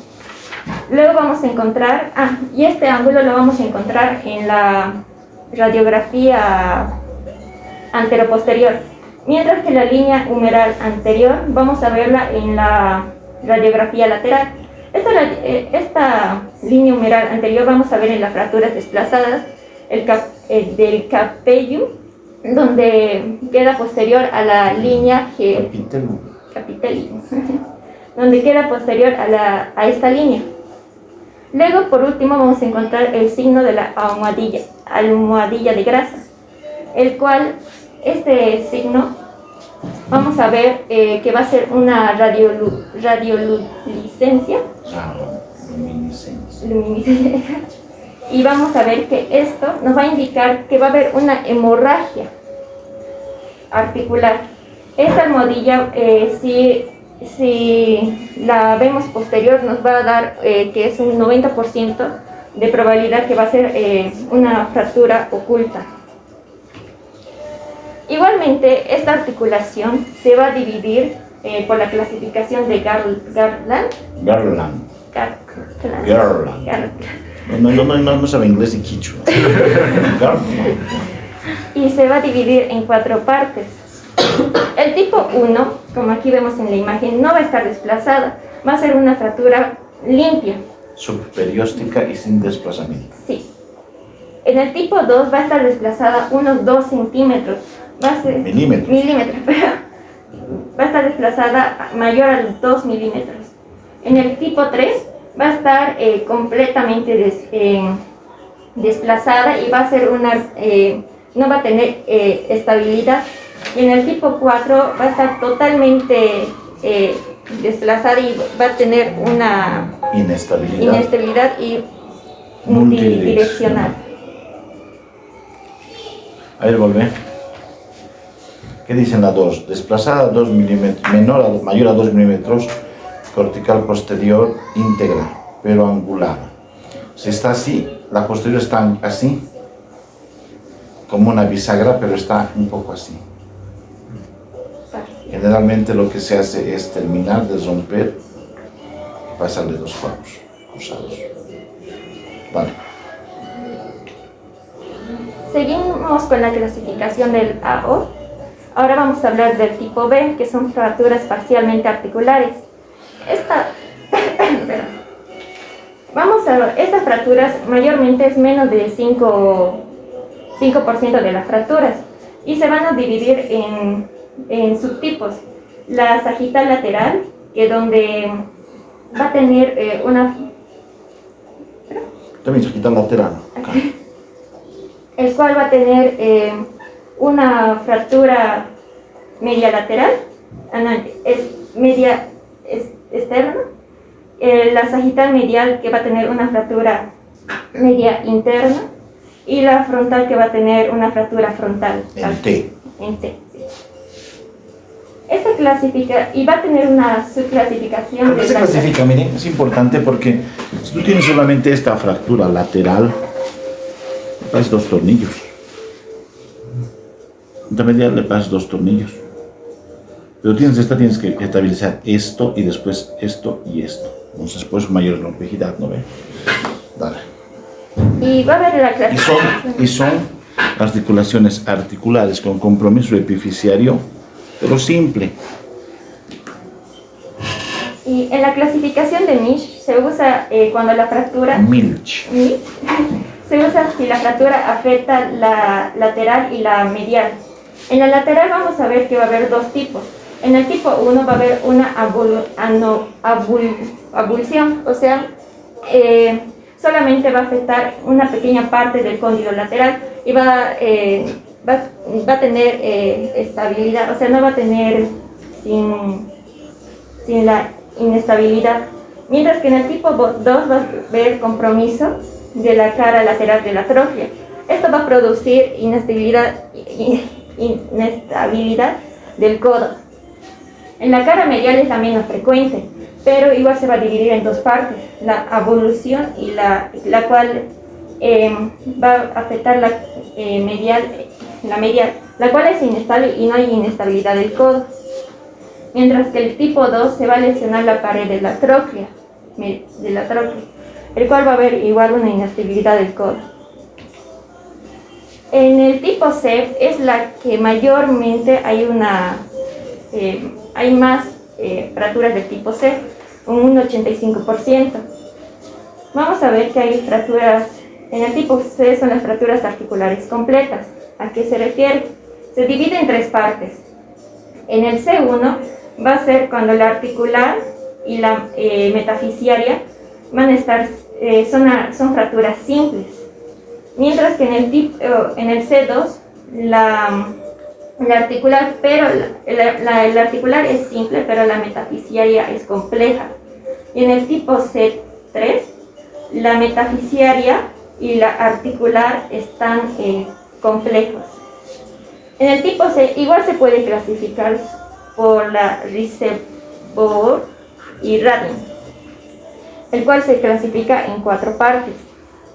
Luego vamos a encontrar, y este ángulo lo vamos a encontrar en la radiografía anteroposterior, mientras que la línea humeral anterior vamos a verla en la radiografía lateral. Esta línea humeral anterior vamos a ver en las fracturas desplazadas del capellum, donde queda posterior a la línea capitellum, donde queda posterior a esta línea. Luego, por último, vamos a encontrar el signo de la almohadilla de grasa, el cual, este signo, vamos a ver que va a ser una radioluminiscencia. Y vamos a ver que esto nos va a indicar que va a haber una hemorragia articular. Esta almohadilla, si la vemos posterior, nos va a dar que es un 90% de probabilidad que va a ser una fractura oculta. Igualmente, esta articulación se va a dividir por la clasificación de Garland. No sabe inglés y quichua. Y se va a dividir en 4 partes. El tipo 1, como aquí vemos en la imagen, no va a estar desplazada, va a ser una fractura limpia. Subperióstica y sin desplazamiento. Sí. En el tipo 2 va a estar desplazada unos 2 centímetros. Milímetros. Va a estar desplazada mayor a los 2 milímetros. En el tipo 3 va a estar completamente desplazada y va a ser no va a tener estabilidad. Y en el tipo 4 va a estar totalmente desplazada y va a tener una inestabilidad y multidireccional. A ver, volver. ¿Qué dicen la 2? Desplazada a 2 milímetros, mayor a 2 milímetros, cortical posterior íntegra, pero angulada. Si está así, la posterior está así, como una bisagra, pero está un poco así. Generalmente lo que se hace es terminar de romper y pasarle 2 clavos cruzados. Vale. Seguimos con la clasificación del AO. Ahora vamos a hablar del tipo B, que son fracturas parcialmente articulares. Estas fracturas mayormente es menos de 5% de las fracturas y se van a dividir en subtipos. La sagital lateral, que donde va a tener También sagital lateral. El cual va a tener una fractura media lateral, externa. La sagital medial, que va a tener una fractura media interna, y la frontal, que va a tener una fractura frontal. En T. Sí. Esta clasifica y va a tener una subclasificación. ¿Por qué se clasifica? Miren, es importante porque si tú tienes solamente esta fractura lateral, le pasas 2 tornillos. Intermedial le pasas 2 tornillos. Pero tienes que estabilizar esto y después esto y esto. Entonces, pues mayor complejidad, ¿no ve? Dale. Y va a haber la clasificación. Y son articulaciones articulares con compromiso epifisiario, pero simple. Y en la clasificación de Milch se usa cuando la fractura... Milch. Se usa si la fractura afecta la lateral y la medial. En la lateral vamos a ver que va a haber 2 tipos. En el tipo 1 va a haber una abulsión, o sea, solamente va a afectar una pequeña parte del cóndilo lateral y va a tener estabilidad, o sea, no va a tener sin la inestabilidad. Mientras que en el tipo 2 va a haber compromiso de la cara lateral de la trochlea. Esto va a producir inestabilidad del codo. En la cara medial es la menos frecuente, pero igual se va a dividir en 2 partes, la abulsión y la cual va a afectar la medial, la cual es inestable y no hay inestabilidad del codo. Mientras que el tipo 2 se va a lesionar la pared de la trochlea, el cual va a haber igual una inestabilidad del codo. En el tipo C es la que mayormente hay más fracturas del tipo C, un 85%. Vamos a ver que hay fracturas, en el tipo C son las fracturas articulares completas. ¿A qué se refiere? Se divide en tres partes. En el C1 va a ser cuando la articular y la metafisiaria van a estar, son fracturas simples. Mientras que en el C2 la articular, pero la articular es simple, pero la metafisiaria es compleja. Y en el tipo C3, la metafisiaria y la articular están complejos. En el tipo C igual se puede clasificar por la Riceborough y Radin, el cual se clasifica en 4 partes: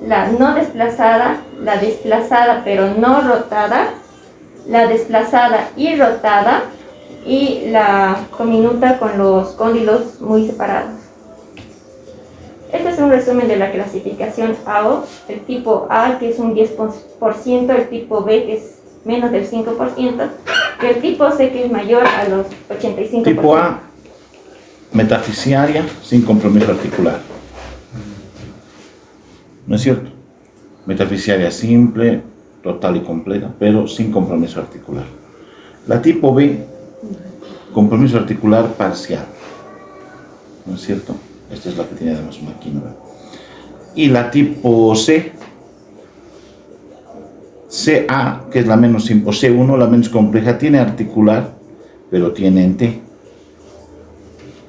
la no desplazada, la desplazada pero no rotada, la desplazada y rotada, y la cominuta con los cóndilos muy separados. Este es un resumen de la clasificación AO, el tipo A, que es un 10%, el tipo B, que es menos del 5%, y el tipo C, que es mayor a los 85%. Tipo A, metafisiaria sin compromiso articular. ¿No es cierto? Metafisiaria simple, total y completa, pero sin compromiso articular. La tipo B, compromiso articular parcial. ¿No es cierto? Esta es la que tiene además una aquí, ¿no? Y la tipo C, CA, que es la menos simple, C1, la menos compleja, tiene articular, pero tiene en T,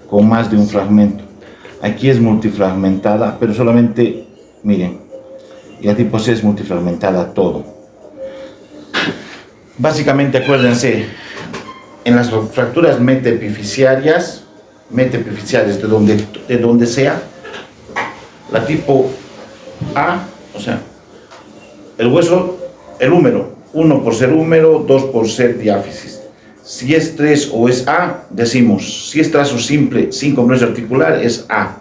con más de un fragmento. Aquí es multifragmentada, pero solamente, miren, y la tipo C es multifragmentada todo. Básicamente, acuérdense, en las fracturas metapifisiarias de donde sea, la tipo A, o sea, el hueso, el húmero, 1 por ser húmero, 2 por ser diáfisis. Si es 3 o es A, decimos, si es trazo simple sin compromiso articular, es A.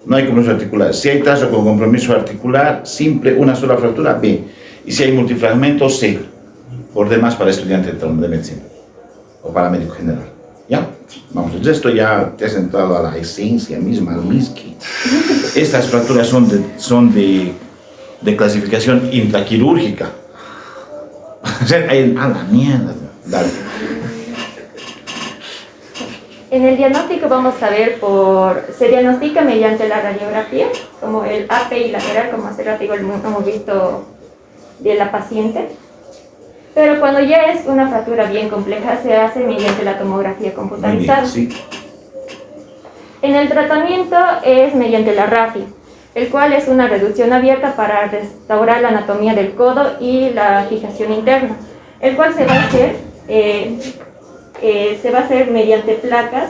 No hay compromiso articular. Si hay trazo con compromiso articular simple, una sola fractura, B. Y si hay multifragmento, C. Por demás, para estudiante de medicina o para médico general. ¿Ya? Vamos, esto ya te has entrado a la esencia misma, al whisky. Estas fracturas son de clasificación intraquirúrgica. A la mierda. Dale. En el diagnóstico vamos a ver se diagnostica mediante la radiografía, como el API lateral, como hace rato hemos visto de la paciente. Pero cuando ya es una fractura bien compleja, se hace mediante la tomografía computarizada. Bien, sí. En el tratamiento es mediante la RAFI, el cual es una reducción abierta para restaurar la anatomía del codo y la fijación interna, el cual se va a hacer mediante placas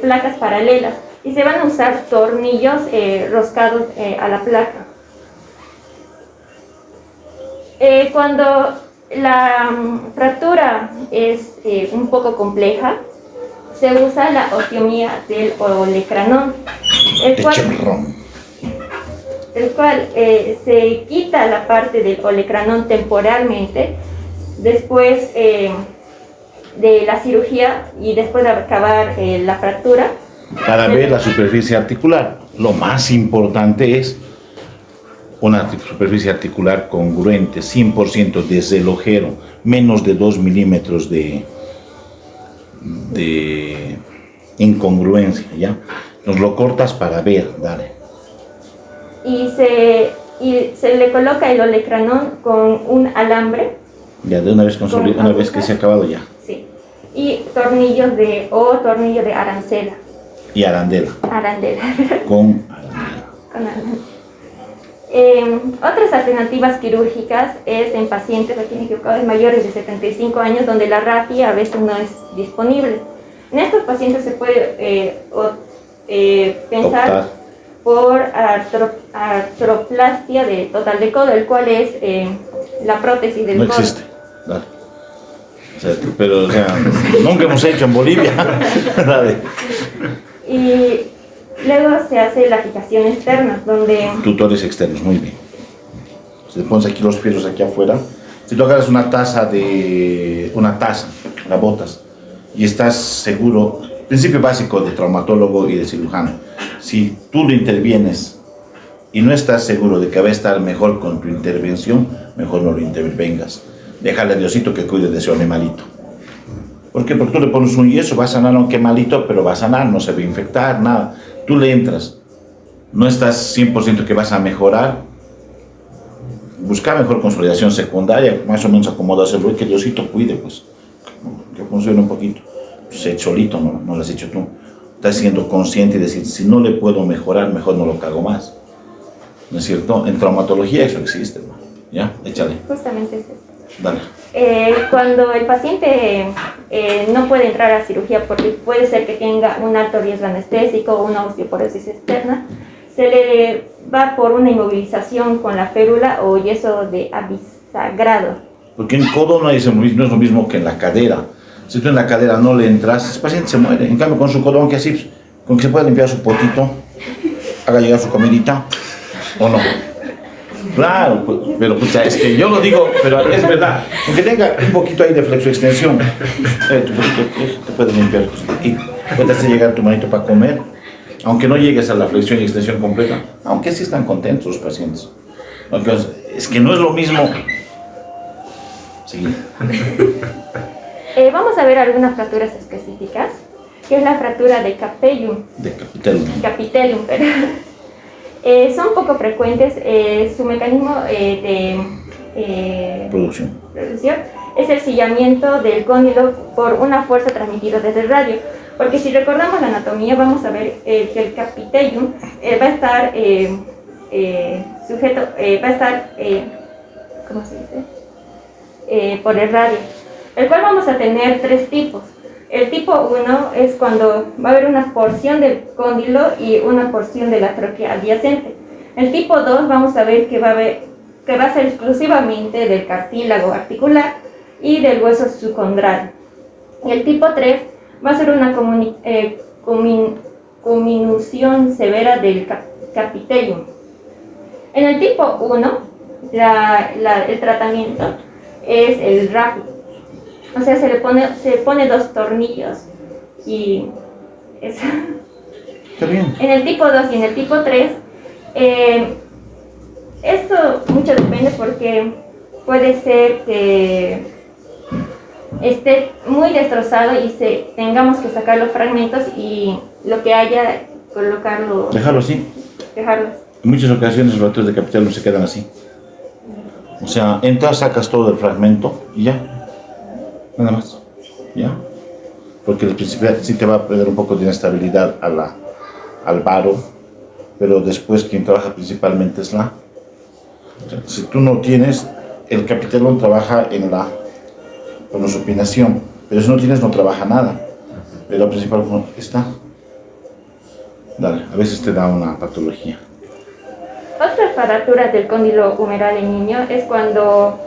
placas paralelas, y se van a usar tornillos roscados a la placa. Cuando la fractura es un poco compleja, se usa la osteomía del olecranón, el cual se quita la parte del olecranón temporalmente después de la cirugía y después de acabar la fractura. Para ver la superficie articular, lo más importante es una superficie articular congruente, 100% desde el ojero, menos de 2 milímetros de incongruencia, ¿ya? Nos lo cortas para ver, dale. Y se le coloca el olecranón con un alambre. Ya, de una vez una vez que se ha acabado ya. Sí. Y tornillo de arancela. Y arandela. Arandela. Con arandela. Otras alternativas quirúrgicas es en pacientes aquí equivocados mayores de 75 años, donde la RAFI a veces no es disponible. En estos pacientes se puede pensar optar por artroplastia total de codo, el cual es la prótesis del codo. No existe. Dale. O sea, pero, o sea, nunca hemos hecho en Bolivia. Dale. Y luego se hace la fijación externa, donde... Tutores externos, muy bien. Si te pones aquí los pies aquí afuera, si tú agarras una taza, la botas, y estás seguro principio básico de traumatólogo y de cirujano. Si tú lo intervienes y no estás seguro de que va a estar mejor con tu intervención, mejor no lo intervengas. Déjale a Diosito que cuide de ese animalito. ¿Por qué? Porque tú le pones un yeso, va a sanar, aunque malito, pero va a sanar, no se va a infectar, nada. Tú le entras, no estás 100% que vas a mejorar. Busca mejor consolidación secundaria, más o menos acomodárselo y que Diosito cuide, pues, que funcione un poquito. Pues solito, no lo has hecho tú. Estás siendo consciente y decir, si no le puedo mejorar, mejor no lo cago más. ¿No es cierto? En traumatología eso existe, ¿no? ¿Ya? Échale. Justamente es eso. Dale. Cuando el paciente no puede entrar a cirugía porque puede ser que tenga un alto riesgo anestésico o una osteoporosis externa, se le va por una inmovilización con la férula o yeso de abisagrado. Porque en el codo no es lo mismo que en la cadera. Si tú en la cadera no le entras, ese paciente se muere. En cambio, con su codo, aunque así, con que se pueda limpiar su potito, haga llegar su comidita, ¿o no? Claro, pues, pero pucha, es que yo lo digo, pero es verdad. Aunque tenga un poquito ahí de flexoextensión, te puedes limpiar y puedes hacer llegar tu manito para comer, aunque no llegues a la flexión y extensión completa, aunque sí están contentos los pacientes. Es que no es lo mismo. Sí. Vamos a ver algunas fracturas específicas, que es la fractura de capellum. De capitellum. Capitellum, pero son poco frecuentes. Su mecanismo de producción es el sillamiento del cóndilo por una fuerza transmitida desde el radio. Porque si recordamos la anatomía, vamos a ver que el capitellum va a estar sujeto, va a estar, ¿cómo se dice? Por el radio, el cual vamos a tener tres tipos. El tipo 1 es cuando va a haber una porción del cóndilo y una porción de la tróquea adyacente. El tipo 2 vamos a ver que va a ser exclusivamente del cartílago articular y del hueso subcondral. Y el tipo 3 va a ser una cominución severa del capitellum. En el tipo 1, el tratamiento es el rápido. O sea, se pone 2 tornillos y eso. Está bien. En el tipo 2 y en el tipo 3, esto mucho depende porque puede ser que esté muy destrozado y tengamos que sacar los fragmentos y lo que haya, colocarlo. Dejarlo así. Dejarlo. En muchas ocasiones los fracturas de capitellum se quedan así. O sea, entras, sacas todo el fragmento y ya. Nada más, ¿ya? Porque el principio sí te va a perder un poco de inestabilidad al varo, pero después quien trabaja principalmente es la. O sea, si tú no tienes, el capitellum trabaja con la supinación, pero si no tienes no trabaja nada. Pero lo principal está. Dale, a veces te da una patología. Otras fracturas del cóndilo humeral en niño es cuando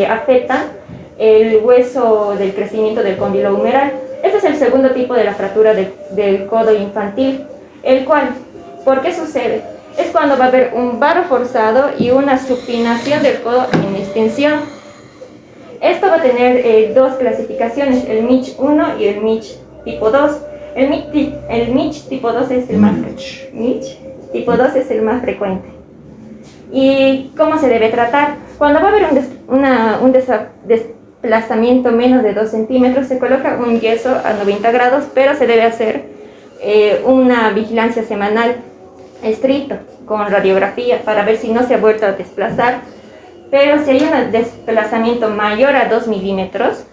afectan el hueso del crecimiento del cóndilo humeral. Este es el segundo tipo de la fractura del codo infantil, el cual, ¿por qué sucede? Es cuando va a haber un varo forzado y una supinación del codo en extensión. Esto va a tener dos clasificaciones, el MICH 1 y el MICH tipo 2. El MICH tipo 2 es el más frecuente. ¿Y cómo se debe tratar? Cuando va a haber un desplazamiento menos de 2 centímetros, se coloca un yeso a 90 grados, pero se debe hacer una vigilancia semanal estricto con radiografía para ver si no se ha vuelto a desplazar. Pero si hay un desplazamiento mayor a 2 milímetros,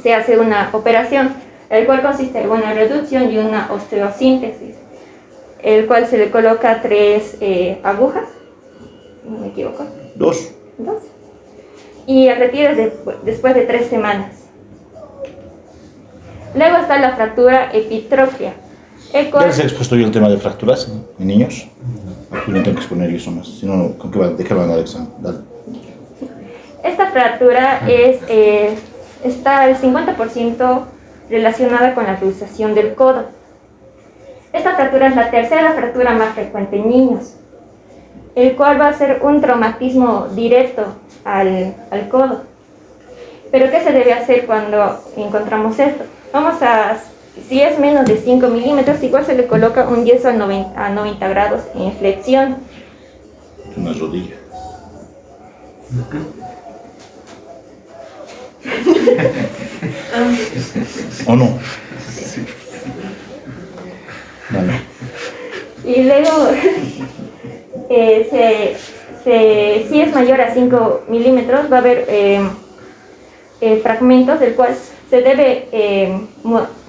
se hace una operación, el cual consiste en una reducción y una osteosíntesis, el cual se le coloca 3 agujas, no me equivoco. 2. Y el retiro es después de 3 semanas. Luego está la fractura epitrofia. ¿Ya les he expuesto yo el tema de fracturas en niños? Aquí no tengo que exponer yo eso más, si no, ¿de qué van a dar examen? Dale. Esta fractura está al 50% relacionada con la luxación del codo. Esta fractura es la tercera fractura más frecuente en niños, el cual va a ser un traumatismo directo al codo. ¿Pero qué se debe hacer cuando encontramos esto? Vamos a si es menos de 5 milímetros, igual se le coloca un yeso a 90 grados en flexión. Es una rodilla. ¿O no? Vale. Y luego, si es mayor a 5 milímetros, va a haber fragmentos del cual se debe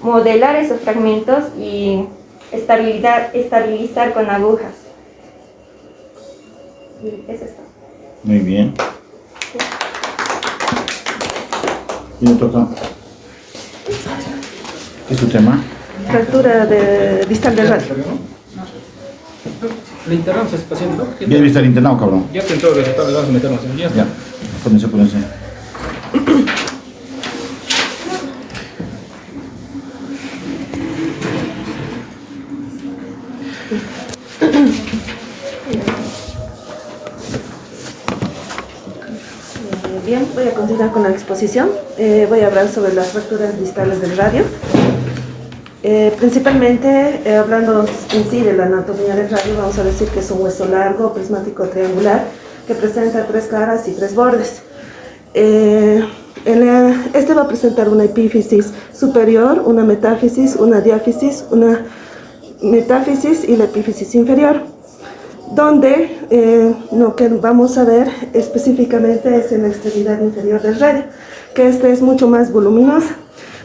modelar esos fragmentos y estabilizar con agujas. Y es esto. Muy bien. Y me toca. ¿Qué es tu tema? Fractura distal del radio. Le internamos a ese paciente, ¿no? Ya debe estar internado, cabrón. Ya que entró el resultado, le vamos a meternos en día. Ya. Pónganse. Bien, voy a continuar con la exposición. Voy a hablar sobre las fracturas distales del radio. Principalmente, hablando en sí de la anatomía del radio, vamos a decir que es un hueso largo, prismático triangular, que presenta 3 caras y 3 bordes. Este va a presentar una epífisis superior, una metáfisis, una diáfisis, una metáfisis y la epífisis inferior, donde lo que vamos a ver específicamente es en la extremidad inferior del radio, que esta es mucho más voluminosa.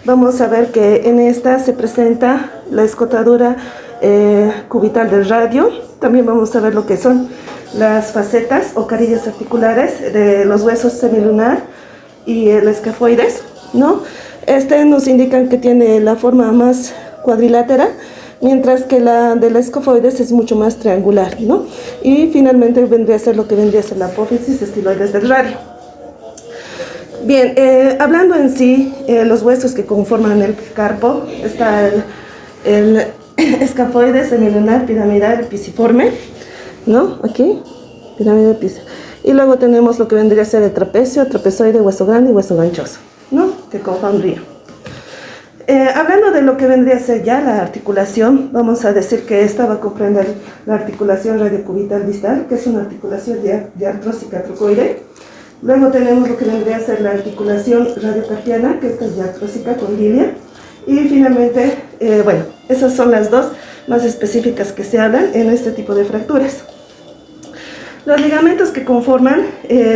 Vamos a ver que en esta se presenta la escotadura cubital del radio. También vamos a ver lo que son las facetas o carillas articulares de los huesos semilunar y el escafoides, ¿no? Nos indican que tiene la forma más cuadrilátera, mientras que la del escafoides es mucho más triangular, ¿no? Y finalmente vendría a ser lo que vendría a ser la apófisis estiloides del radio. Bien, hablando en sí, los huesos que conforman el carpo, está el escafoide semilunar piramidal pisiforme, ¿no? Aquí, pirámide pisiforme. Y luego tenemos lo que vendría a ser el trapecio, trapezoide, hueso grande y hueso ganchoso, ¿no? Que conforman río. Hablando de lo que vendría a ser ya la articulación, vamos a decir que esta va a comprender la articulación radiocubital distal, que es una articulación diartrósica trocoide. Luego tenemos lo que vendría a ser la articulación radiocarpiana, que esta es diartrósica condilia. Y finalmente, bueno, esas son las dos más específicas que se hablan en este tipo de fracturas. Los ligamentos que conforman,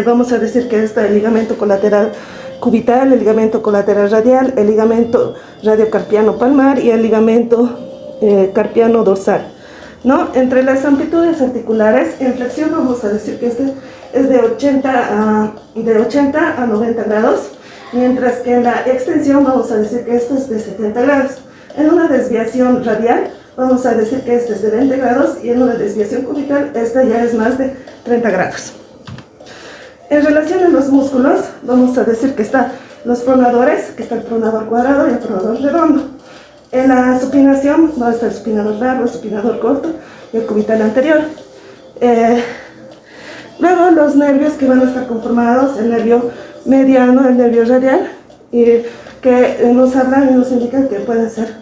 vamos a decir que está el ligamento colateral cubital, el ligamento colateral radial, el ligamento radiocarpiano palmar y el ligamento carpiano dorsal, ¿no? Entre las amplitudes articulares, en flexión vamos a decir que este es de 80 a 90 grados, mientras que en la extensión vamos a decir que este es de 70 grados. En una desviación radial vamos a decir que este es de 20 grados y en una desviación cubital esta ya es más de 30 grados. En relación a los músculos, vamos a decir que están los pronadores, que está el pronador cuadrado y el pronador redondo. En la supinación va a estar el supinador largo, el supinador corto y el cubital anterior. Luego los nervios que van a estar conformados, el nervio mediano, el nervio radial, que nos hablan y nos indican que pueden ser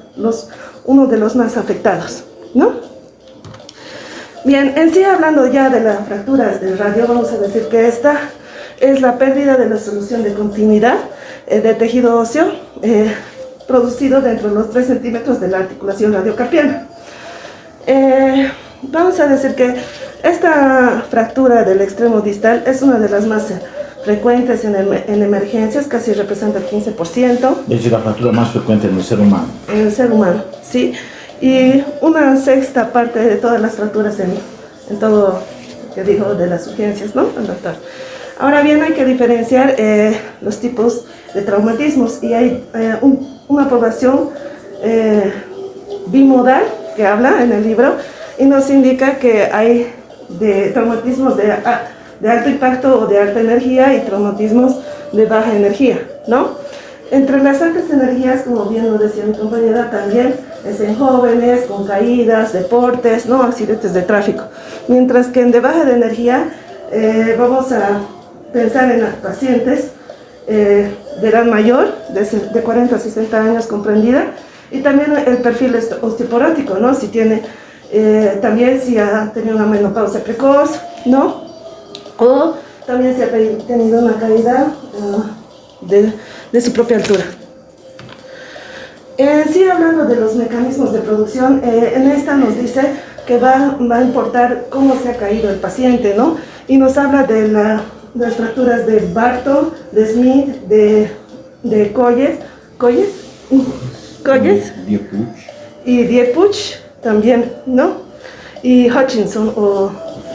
uno de los más afectados, ¿no? Bien, en sí hablando ya de las fracturas del radio, vamos a decir que esta es la pérdida de la solución de continuidad de tejido óseo producido dentro de los 3 centímetros de la articulación radiocarpiana. Vamos a decir que esta fractura del extremo distal es una de las más frecuentes en emergencias, casi representa el 15%. Es la fractura más frecuente en el ser humano. En el ser humano, sí. Y una sexta parte de todas las fracturas en todo, que digo, de las urgencias, ¿no? El doctor. Ahora bien, hay que diferenciar los tipos de traumatismos y hay una población bimodal que habla en el libro y nos indica que hay de traumatismos de alto impacto o de alta energía y traumatismos de baja energía, ¿no? Entre las altas energías, como bien lo decía mi compañera, también es en jóvenes, con caídas, deportes, ¿no? Accidentes de tráfico. Mientras que en de baja de energía vamos a pensar en pacientes de edad mayor, de 40 a 60 años comprendida, Y también el perfil osteoporótico, ¿no? Si tiene, también si ha tenido una menopausia precoz, ¿no? O también si ha tenido una caída de su propia altura. Sí, hablando de los mecanismos de producción, en esta nos dice que va a importar cómo se ha caído el paciente, ¿no? Y nos habla de las fracturas de Barton, de Smith, de Colles y Diepuch también, ¿no? Y Hutchinson o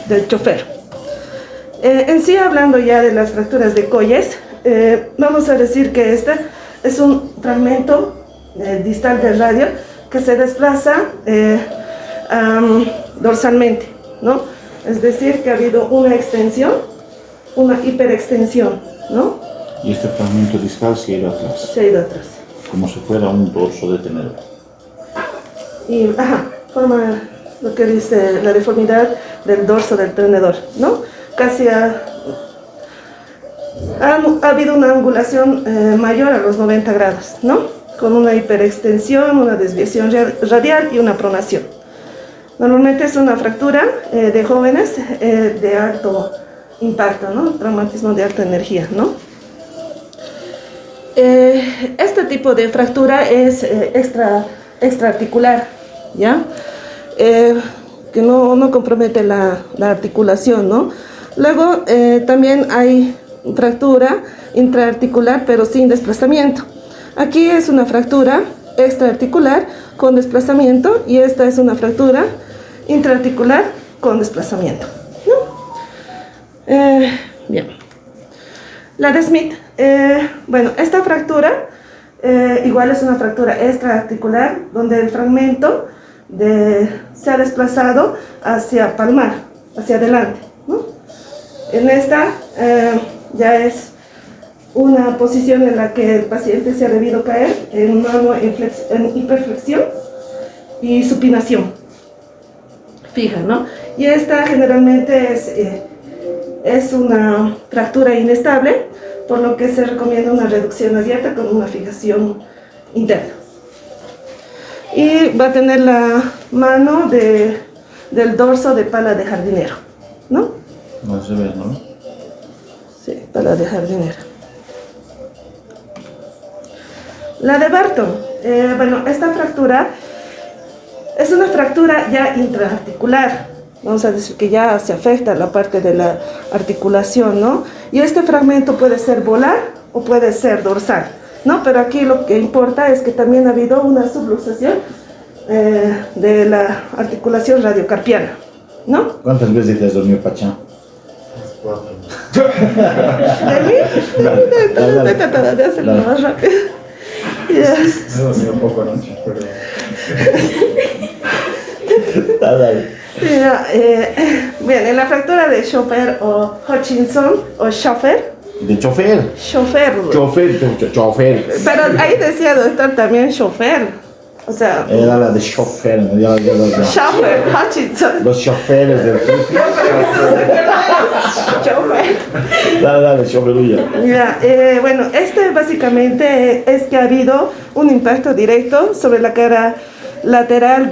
del chofer. En sí, hablando ya de las fracturas de Colles, vamos a decir que este es un fragmento distal del radio que se desplaza dorsalmente, ¿no? Es decir, que ha habido una extensión, una hiperextensión, ¿no? Y este fragmento distal se ha ido atrás. Se ha ido atrás. Como si fuera un dorso de tenedor. Y, forma lo que dice la deformidad del dorso del tenedor, ¿no? Casi ha habido una angulación mayor a los 90 grados, ¿no? Con una hiperextensión, una desviación radial y una pronación. Normalmente es una fractura de jóvenes de alto impacto, ¿no? Traumatismo de alta energía, ¿no? Este tipo de fractura es extraarticular, ¿ya? Que no compromete la articulación, ¿no? Luego también hay fractura intraarticular pero sin desplazamiento. Aquí es una fractura extraarticular con desplazamiento y esta es una fractura intraarticular con desplazamiento, ¿no? Bien. La de Smith, bueno, esta fractura igual es una fractura extraarticular donde el fragmento se ha desplazado hacia palmar, hacia adelante, ¿no? En esta ya es una posición en la que el paciente se ha debido caer en mano en hiperflexión y supinación fija, ¿no? Y esta generalmente es una fractura inestable, por lo que se recomienda una reducción abierta con una fijación interna. Y va a tener la mano del dorso de pala de jardinero, ¿no? No se ve, ¿no? Sí, pala de jardinero. La de Barton, bueno, esta fractura es una fractura ya intraarticular. Vamos a decir que ya se afecta la parte de la articulación, ¿no? Y este fragmento puede ser volar o puede ser dorsal, ¿no? Pero aquí lo que importa es que también ha habido una subluxación de la articulación radiocarpiana, ¿no? ¿Cuántas veces te has dormido, Pachá? 4. ¿De mí? He tratado de hacerlo más rápido. Ya. Me dormido poco anoche, pero... Mira, bien, en la fractura de Schofer o Hutchinson o Schofer. De chofer. Chofer. Chofer. Pero ahí decía doctor también chofer. O sea. Era la de chofer. Schofer, Hutchinson. Los choferes del truque. Chofer. Dale, choferulla. Mira, bueno, básicamente es que ha habido un impacto directo sobre la cara lateral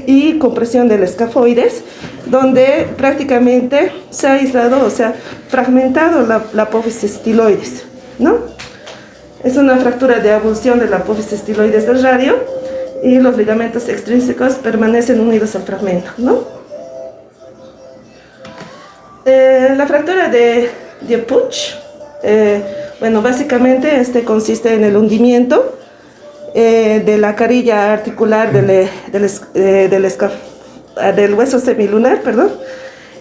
y compresión del escafoides, donde prácticamente se ha aislado, o sea, fragmentado la apófisis estiloides, ¿no? Es una fractura de abulsión de la apófisis estiloides del radio y los ligamentos extrínsecos permanecen unidos al fragmento, ¿no? La fractura de Diepuch, bueno, básicamente consiste en el hundimiento de la carilla articular del hueso semilunar, perdón,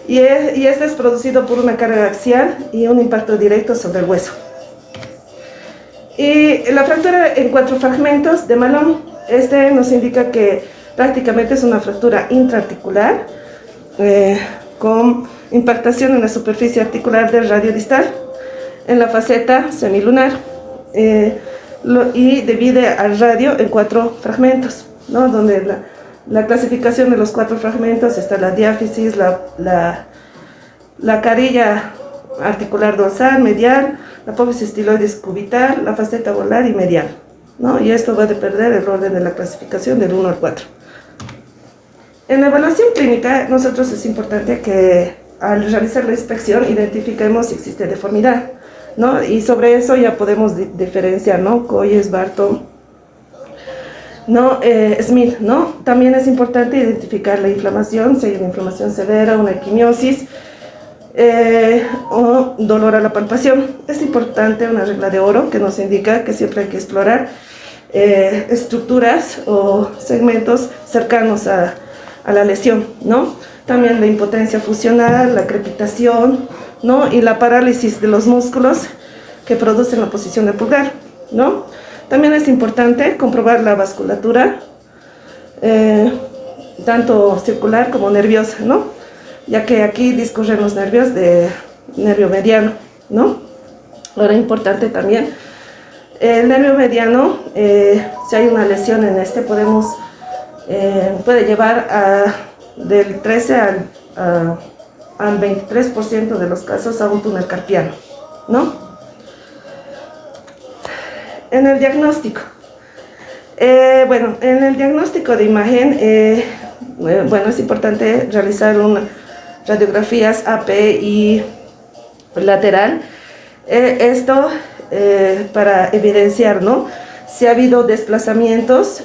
y este es producido por una carga axial y un impacto directo sobre el hueso. Y la fractura en 4 fragmentos de Malone, nos indica que prácticamente es una fractura intraarticular con impactación en la superficie articular del radio distal, en la faceta semilunar, y divide al radio en 4 fragmentos, ¿no? Donde la clasificación de los 4 fragmentos está la diáfisis, la carilla articular dorsal, medial, la apófisis estiloides cubital, la faceta volar y medial, ¿no? Y esto va a depender del orden de la clasificación del 1 al 4. En la evaluación clínica, nosotros es importante que al realizar la inspección identifiquemos si existe deformidad, ¿no? Y sobre eso ya podemos diferenciar, ¿no? Coyes, Barton, ¿no? Smith, ¿no? También es importante identificar la inflamación, si hay una inflamación severa, una equimiosis, o dolor a la palpación. Es importante una regla de oro que nos indica que siempre hay que explorar estructuras o segmentos cercanos a la lesión, ¿no? También la impotencia funcional, la crepitación, ¿no? Y la parálisis de los músculos que producen la posición del pulgar, ¿no? También es importante comprobar la vasculatura, tanto circular como nerviosa, ¿no? Ya que aquí discurren los nervios de nervio mediano, ¿no? Ahora importante también, el nervio mediano, si hay una lesión en este, puede llevar del 13 al 23% de los casos a un túnel carpiano, ¿no? En el diagnóstico, en el diagnóstico de imagen, es importante realizar radiografías AP y lateral, esto para evidenciar, ¿no? Si ha habido desplazamientos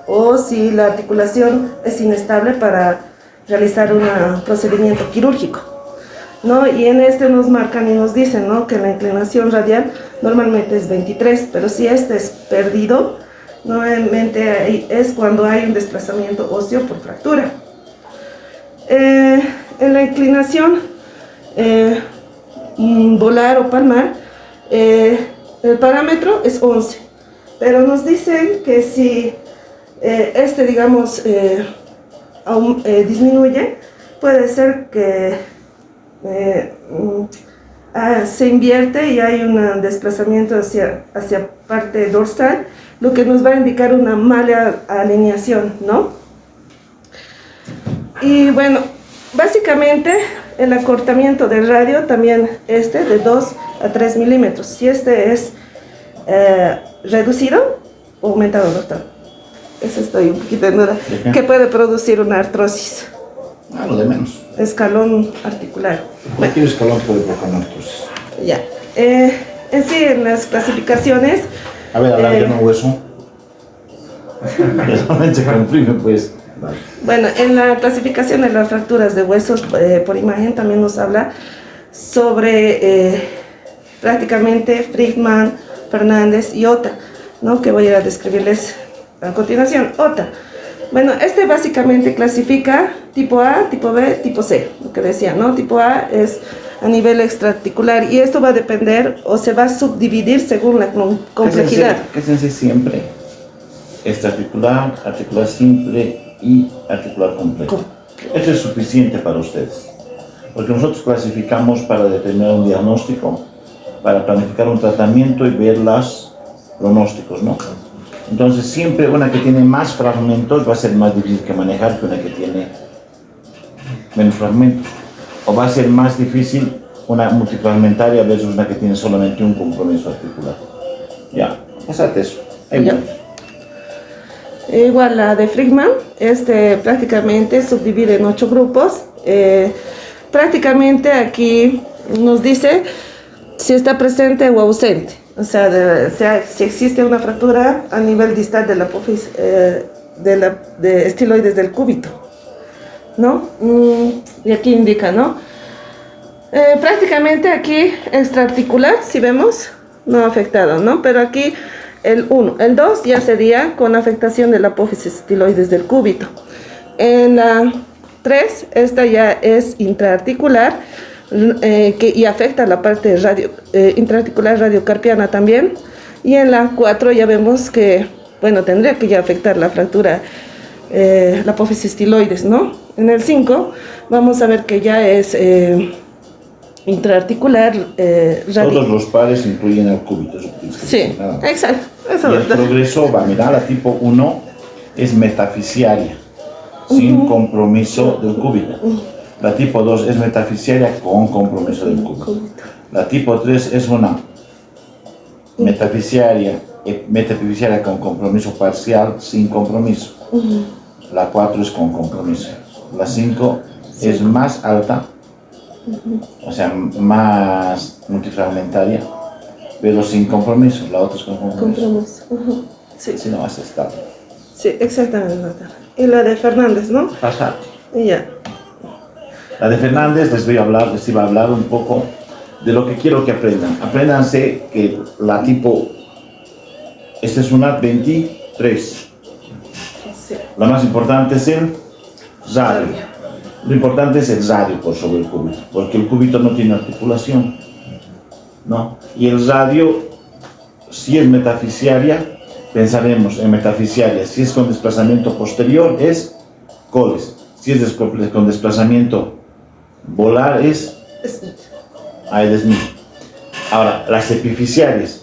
o si la articulación es inestable para realizar un procedimiento quirúrgico, ¿no? Y en este nos marcan y nos dicen, ¿no? Que la inclinación radial normalmente es 23, pero si este es perdido, normalmente es cuando hay un desplazamiento óseo por fractura. En la inclinación volar o palmar, el parámetro es 11, pero nos dicen que si digamos, disminuye, puede ser que se invierte y hay un desplazamiento hacia parte dorsal, lo que nos va a indicar una mala alineación, ¿no? Y bueno, básicamente el acortamiento del radio también de 2 a 3 milímetros. Si es reducido o aumentado, doctor. Eso estoy un poquito en duda. ¿Qué puede producir una artrosis? Lo de menos. Escalón articular. Cualquier escalón puede provocar una artrosis. Ya. En sí, en las clasificaciones... A ver, alarga un hueso. Realmente se comprime, pues. Vale. Bueno, en la clasificación de las fracturas de huesos por imagen también nos habla sobre prácticamente Friedman, Fernández y Ota, ¿no? Que voy a describirles a continuación. Ota. Bueno, básicamente clasifica tipo A, tipo B, tipo C, lo que decía, ¿no? Tipo A es a nivel extraarticular y esto va a depender o se va a subdividir según la complejidad. ¿Qué se hace siempre? Extraarticular, articular simple y articular complejo. Eso es suficiente para ustedes, porque nosotros clasificamos para determinar un diagnóstico, para planificar un tratamiento y ver los pronósticos, ¿no? Entonces siempre una que tiene más fragmentos va a ser más difícil que manejar que una que tiene menos fragmentos, o va a ser más difícil una multifragmentaria versus una que tiene solamente un compromiso articular. Ya, pásate eso. Igual la de Friedman, prácticamente subdivide en 8 grupos. Prácticamente aquí nos dice si está presente o ausente. O sea, si existe una fractura a nivel distal de la apófisis, de estiloides del cúbito, ¿no? Y aquí indica, ¿no? Prácticamente aquí extraarticular, si vemos, no afectado, ¿no? Pero aquí el 1, el 2 ya sería con afectación de la apófisis estiloides del cúbito. En la 3, esta ya es intraarticular, y afecta la parte intraarticular radiocarpiana también. Y en la 4 ya vemos que, bueno, tendría que ya afectar la fractura, la apófisis estiloides, ¿no? En el 5 vamos a ver que ya es intraarticular. Todos los pares incluyen el cúbito. Sí, exacto. Eso y el progreso va, mira, la tipo 1 es metafisiaria, sin compromiso del cúbito. La tipo 2 es metafisiaria con compromiso del cúbito. La tipo 3 es una metafisiaria Metafibrillaria con compromiso parcial, sin compromiso. La 4 es con compromiso. La 5 es más alta, o sea, más multifragmentaria, pero sin compromiso. La otra es con compromiso. Sí. Si no, más estable. Sí, exactamente, doctor. Y la de Fernández, ¿no? Pasate. Ya. La de Fernández les iba a hablar un poco de lo que quiero que aprendan. Apréndanse que la tipo, esta es una 23. Sí. La más importante es el radio. Lo importante es el radio por sobre el cúbito, porque el cúbito no tiene articulación, ¿no? Y el radio, si es metafisiaria, pensaremos en metafisiaria. Si es con desplazamiento posterior, es coles. Si es con desplazamiento volar, es Smith. Ahora, las epifisiarias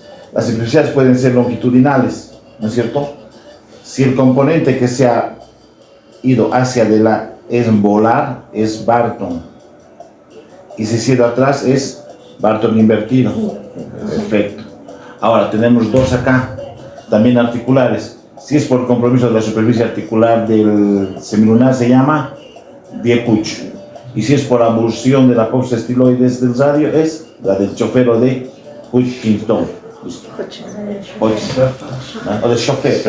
pueden ser longitudinales, ¿no es cierto? Si el componente que se ha ido hacia adelante es volar, es Barton. Y si se ha ido atrás, es Barton invertido. Perfecto. Ahora, tenemos dos acá, también articulares. Si es por compromiso de la superficie articular del semilunar, se llama Diepuch. Y si es por abulsión de la apófisis estiloides del radio, es la del chofero de Hutchinson. O de chofer.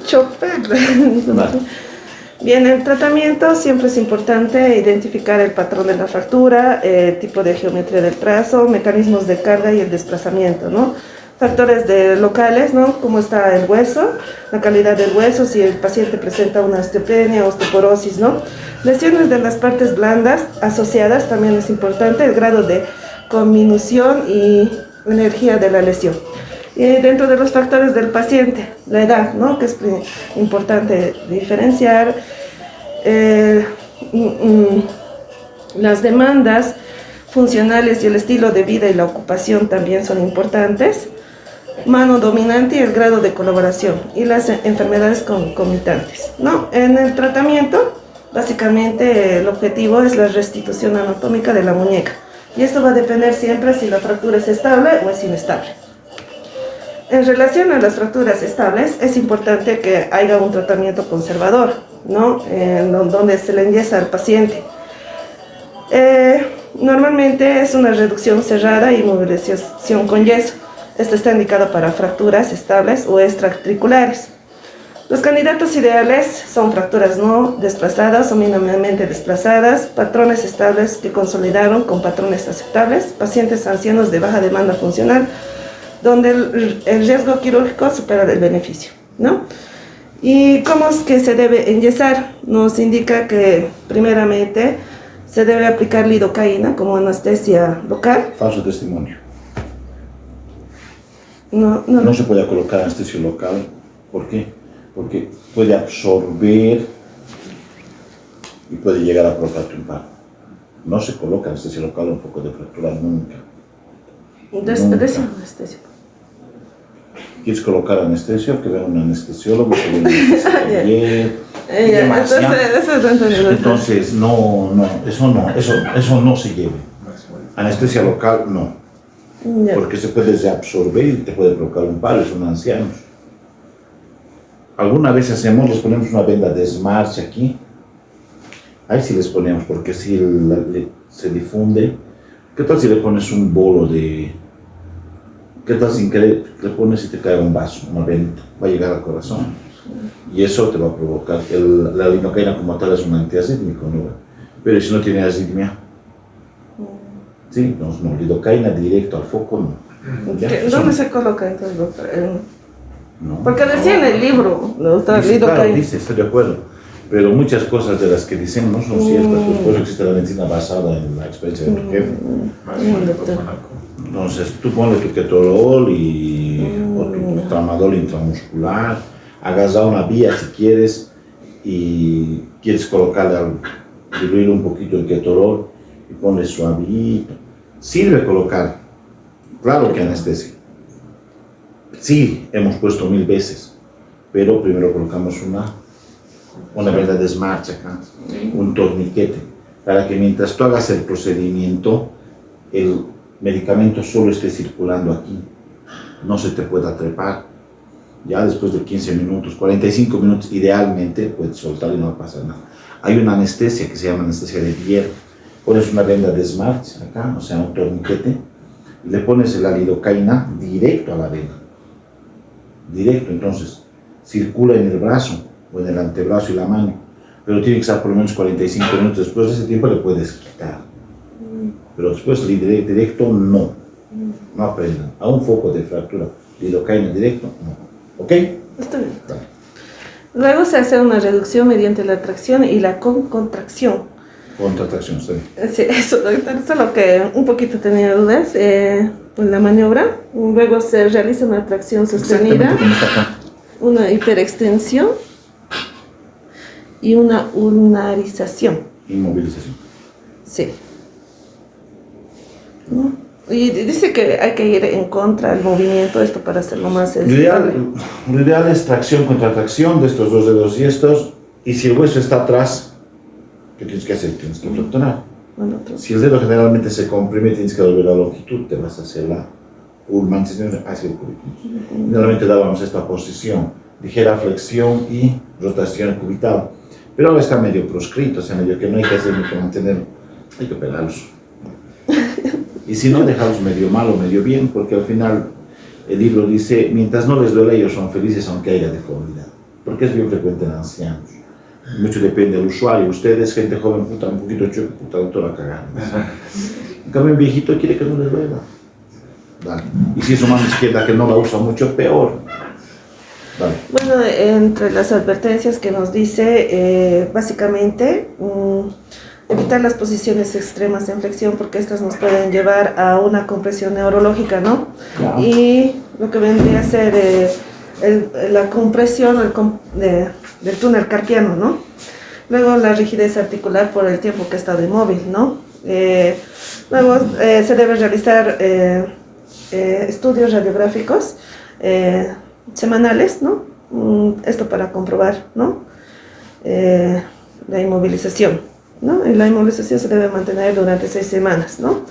Chofer. Bien, el tratamiento siempre es importante identificar el patrón de la fractura, tipo de geometría del trazo, mecanismos de carga y el desplazamiento, ¿no? Factores locales, ¿no? Cómo está el hueso, la calidad del hueso, si el paciente presenta una osteopenia, osteoporosis, ¿no? Lesiones de las partes blandas asociadas también es importante, el grado de conminución y energía de la lesión. Y dentro de los factores del paciente, la edad, ¿no? Que es importante diferenciar, las demandas funcionales y el estilo de vida y la ocupación también son importantes, mano dominante y el grado de colaboración y las enfermedades concomitantes, ¿no? En el tratamiento, básicamente el objetivo es la restitución anatómica de la muñeca y esto va a depender siempre si la fractura es estable o es inestable. En relación a las fracturas estables, es importante que haya un tratamiento conservador, ¿no? Donde se le enyesa al paciente. Normalmente es una reducción cerrada y movilización con yeso. Esto está indicado para fracturas estables o extraarticulares. Los candidatos ideales son fracturas no desplazadas o mínimamente desplazadas, patrones estables que consolidaron con patrones aceptables, pacientes ancianos de baja demanda funcional, donde el riesgo quirúrgico supera el beneficio, ¿no? ¿Y cómo es que se debe enyesar? Nos indica que primeramente se debe aplicar lidocaína como anestesia local. Falso testimonio. No se puede colocar anestesia local. ¿Por qué? Porque puede absorber y puede llegar a provocarte un paro. No se coloca anestesia local en un foco de fractura nunca. Anestesia. ¿Quieres colocar anestesia? Que venga un anestesiólogo, que venga un Entonces, eso no se lleve. Anestesia local, no. Porque se puede reabsorber y te puede provocar un paro, son ancianos. Alguna vez les ponemos una venda de Smarch aquí. Ahí sí les ponemos, porque si se difunde. ¿Qué tal si le pones un bolo de... ¿Qué tal sin querer le pones y te cae un vaso, una venta? Va a llegar al corazón. Y eso te va a provocar. La lidocaína como tal es un antiarrítmico, ¿no? Pero si no tiene arritmia, sí, no, lidocaína directo al foco, no. ¿Dónde se coloca entonces, doctor? No, porque decía en el libro, doctor, lidocaína. Claro, dice, estoy de acuerdo. Pero muchas cosas de las que dicen no son ciertas, pues por eso existe la medicina basada en la experiencia de mi jefe. Entonces, tú ponle tu ketorol o tu tramadol intramuscular, agarra una vía si quieres y quieres diluir un poquito el ketorol y ponle suavito. Sirve colocar, claro que anestesia. Sí, hemos puesto 1000 veces, pero primero colocamos una venda de Smarch acá, un torniquete, para que mientras tú hagas el procedimiento, el medicamento solo esté circulando aquí. no se te pueda trepar. Ya después de 15 minutos, 45 minutos, idealmente puedes soltar y no pasa nada. Hay una anestesia que se llama anestesia de Bier. Pones una venda de Smart acá, o sea, un torniquete, y le pones la lidocaína directo a la vena. Directo, entonces, circula en el brazo o en el antebrazo y la mano, pero tiene que estar por lo menos 45 minutos. Después de ese tiempo le puedes quitar. Pero después directo no. No aprendan. A un foco de fractura, lidocaína directo, no. ¿Ok? Está bien. Luego se hace una reducción mediante la tracción y la contracción. Contracción, está bien. Sí, eso, doctor, solo que un poquito tenía dudas en la maniobra. Luego se realiza una tracción sostenida, Exactamente como está acá. una hiperextensión y una ulnarización. Inmovilización. Sí. ¿No? Y dice que hay que ir en contra del movimiento, esto para hacerlo más Lo estable. ideal es tracción contra tracción de estos dos dedos y estos. Y si el hueso está atrás, ¿qué tienes que hacer? Tienes que flexionar. Bueno, otro. Si el dedo generalmente se comprime, tienes que doblar la longitud, te vas a hacer la ulmanización hacia el cubital. Generalmente dábamos esta posición, ligera flexión y rotación cubital. Pero ahora está medio proscrito, o sea, medio que no hay que hacer ni que mantener, hay que pegarlos. Y si no, dejarlos medio mal o medio bien, porque al final el libro dice, mientras no les duele, ellos son felices aunque haya deformidad. Porque es bien frecuente en ancianos. Mucho depende del usuario. Ustedes, gente joven, puta, un poquito chulo, puta, doctora, cagada. En cambio, un viejito quiere que no les duela. Dale. Y si es su mano izquierda que no la usa mucho, peor. Dale. Bueno, entre las advertencias que nos dice, básicamente, evitar las posiciones extremas en flexión porque estas nos pueden llevar a una compresión neurológica, ¿no? Claro. Y lo que vendría a ser la compresión del túnel carpiano, ¿no? Luego la rigidez articular por el tiempo que ha estado inmóvil, ¿no? Luego se debe realizar estudios radiográficos semanales, ¿no? Esto para comprobar, ¿no? La inmovilización, ¿no? Y la inmovilización se debe mantener durante 6 semanas, ¿no?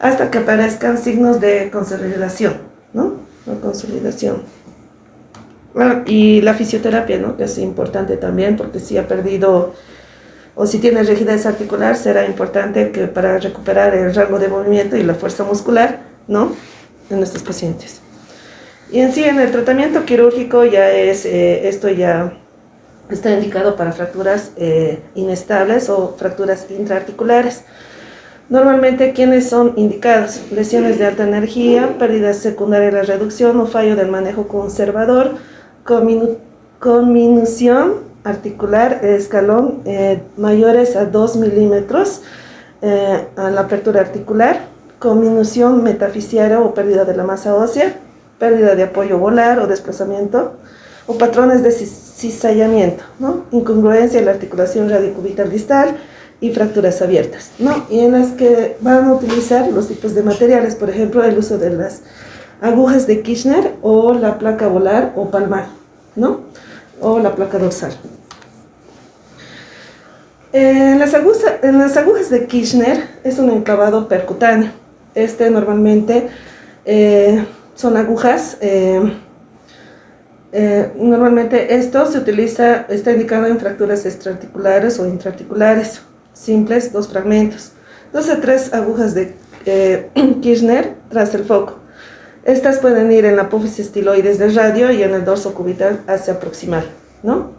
Hasta que aparezcan signos de consolidación, ¿no? La consolidación. Bueno, y la fisioterapia, ¿no? Que es importante también porque si ha perdido o si tiene rigidez articular será importante que para recuperar el rango de movimiento y la fuerza muscular, ¿no? En estos pacientes. Y en sí, en el tratamiento quirúrgico ya es, esto ya está indicado para fracturas inestables o fracturas intraarticulares. Normalmente, ¿quiénes son indicados? Lesiones de alta energía, pérdidas secundarias de la reducción o fallo del manejo conservador, conminución articular, escalón mayores a 2 milímetros a la apertura articular, conminución metafisiaria o pérdida de la masa ósea, pérdida de apoyo volar o desplazamiento, o patrones de cizallamiento, ¿no? Incongruencia en la articulación radiocubital distal y fracturas abiertas, ¿no? Y en las que van a utilizar los tipos de materiales, por ejemplo, el uso de las agujas de Kirchner o la placa volar o palmar, ¿no? O la placa dorsal. En las agujas de Kirchner es un enclavado percutáneo. Normalmente son agujas. Normalmente esto se utiliza, está indicado en fracturas extraarticulares o intraarticulares, simples, 2 fragmentos, 2 a 3 agujas de Kirchner tras el foco. Estas pueden ir en la apófisis estiloides del radio y en el dorso cubital hacia proximal, ¿no?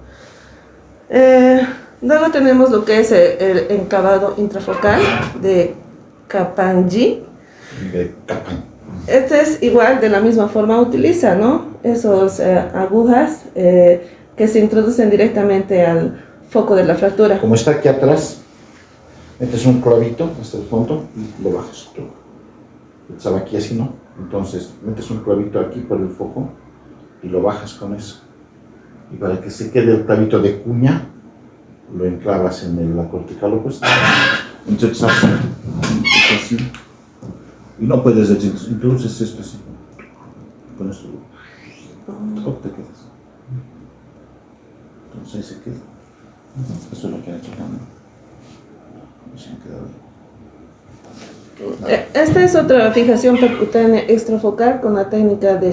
Luego tenemos lo que es el enclavado intrafocal de Kappanji. Este es igual, de la misma forma utiliza, ¿no? Esos agujas que se introducen directamente al foco de la fractura. Como está aquí atrás, metes un clavito hasta el fondo y lo bajas tú. Estaba aquí así, ¿no? Entonces metes un clavito aquí por el foco y lo bajas con eso. Y para que se quede el clavito de cuña, lo enclavas en la cortical opuesta. Entonces así. Y no puedes decir, introduces esto así. Con esto. ¿Cómo te quedas? Entonces ahí se queda. Eso es lo que ha hecho también. Se han quedado ahí. Esta es otra fijación percutánea extrafocal con la técnica de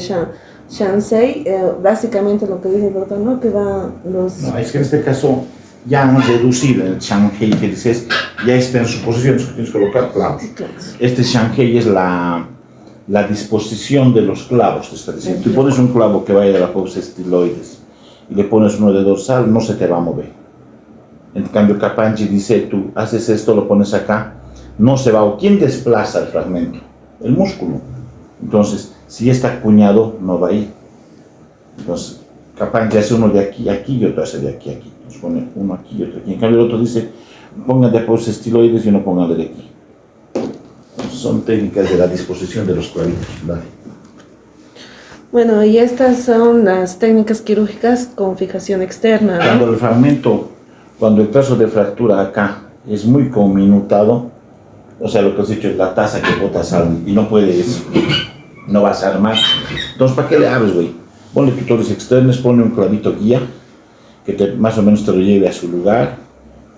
Shansei. Básicamente lo que dice el doctor, ¿no? Que va los... No, es que en este caso ya han reducido el Shanghai que dices, ya está en su posición, es que tienes que colocar clavos. Este Shanghai es la disposición de los clavos, te está diciendo. Tú pones un clavo que vaya de la fosa estiloides y le pones uno de dorsal, no se te va a mover. En cambio, Kappanji dice, tú haces esto, lo pones acá, no se va. ¿O quién desplaza el fragmento? El músculo. Entonces, si está acuñado, no va ahí. Entonces, Kappanji hace uno de aquí a aquí y otro hace de aquí a aquí. Entonces pone uno aquí y otro aquí. En cambio, el otro dice, pongan de fosa estiloides y uno pongan de aquí. Son técnicas de la disposición de los clavitos. Dale. Bueno, y estas son las técnicas quirúrgicas con fijación externa, ¿no? Cuando el fragmento, cuando el trazo de fractura acá es muy conminutado, o sea, lo que has dicho es la taza que botas y no puedes, no vas a armar. Entonces, ¿para qué le abres, güey? Ponle tutores externos, ponle un clavito guía, que más o menos te lo lleve a su lugar,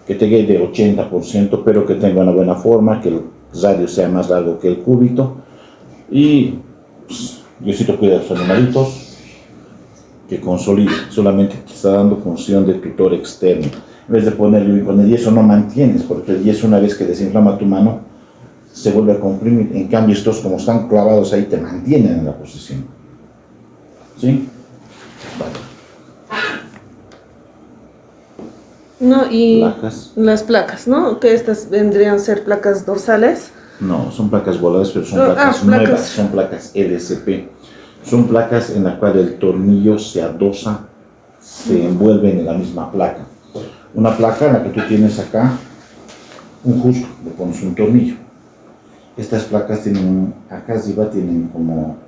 que te quede de 80%, pero que tenga una buena forma, que el radio sea más largo que el cúbito, y pues, Diosito cuida a los animalitos, que consolide, solamente te está dando función de tutor externo. En vez de ponerlo con el yeso no mantienes, porque el yeso una vez que desinflama tu mano, se vuelve a comprimir. En cambio estos como están clavados ahí te mantienen en la posición. ¿Sí? Vale. No, y Placas. las placas, ¿no? Que estas vendrían a ser placas dorsales. No, son placas voladas, pero son placas nuevas, son placas LSP. Son placas en las cuales el tornillo se adosa, se envuelve en la misma placa. Una placa en la que tú tienes acá un justo, le pones un tornillo. Estas placas tienen, acá arriba tienen como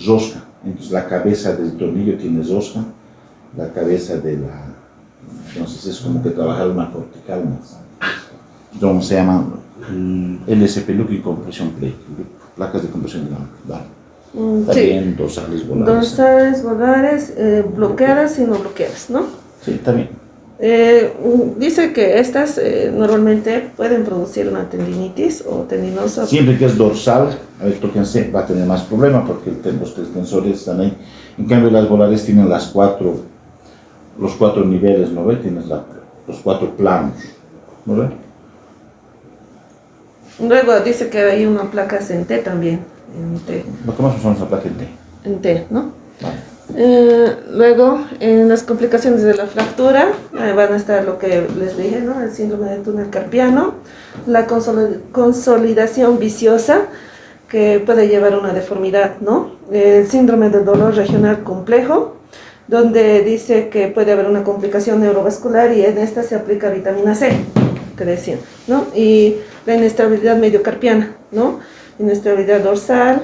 rosca. Entonces la cabeza del tornillo tiene rosca, la cabeza de la... Entonces es como que trabajar una cortical más. Entonces se llama LSP, Look y Compression Plate, placas de compresión dinámica. También sí. Dorsales volares. Dorsales volares, bloqueadas y no bloqueadas, ¿no? Sí, también. Dice que estas normalmente pueden producir una tendinitis o tendinosa. Siempre que es dorsal, a ver, tóquense, va a tener más problema porque los tres tensores están ahí. En cambio, las volares tienen los cuatro niveles, ¿no ves? Tienes los 4 planos, ¿no ves? Luego dice que hay una placa en T también. En T. Lo que más usamos es la placa en T. En T, ¿no? Vale. Luego, en las complicaciones de la fractura, van a estar lo que les dije, ¿no? El síndrome del túnel carpiano, la consolidación viciosa, que puede llevar a una deformidad, ¿no? El síndrome del dolor regional complejo, donde dice que puede haber una complicación neurovascular y en esta se aplica vitamina C, que decían, ¿no? Y la inestabilidad mediocarpiana, ¿no? Inestabilidad dorsal,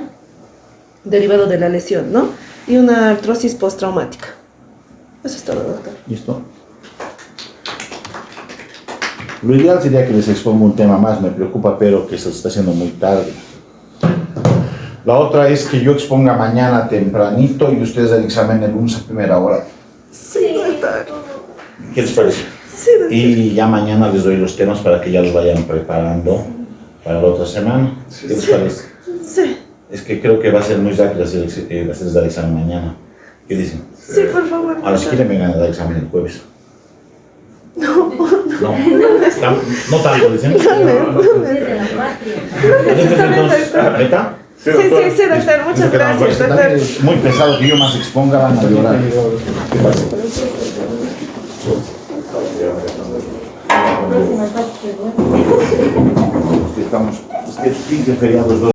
derivado de la lesión, ¿no? Y una artrosis postraumática. Eso es todo, doctor. ¿Listo? Lo ideal sería que les exponga un tema más, me preocupa, pero que se está haciendo muy tarde. La otra es que yo exponga mañana tempranito y ustedes el examen el lunes a primera hora. Sí, doctor. ¿Qué les parece? Sí, doctor. Y ya mañana les doy los temas para que ya los vayan preparando para la otra semana. ¿Qué les parece? Sí. Es que creo que va a ser muy rápido hacer el examen mañana. ¿Qué dicen? Sí, por favor. Ahora, si quieren, vengan a dar examen el jueves. No, No tanto, dicen. ¿Neta? Sí, doctor, muchas gracias, doctor. Es muy pesado que yo más exponga, van a llorar. ¿Qué pasa? Es que es 15 feriados.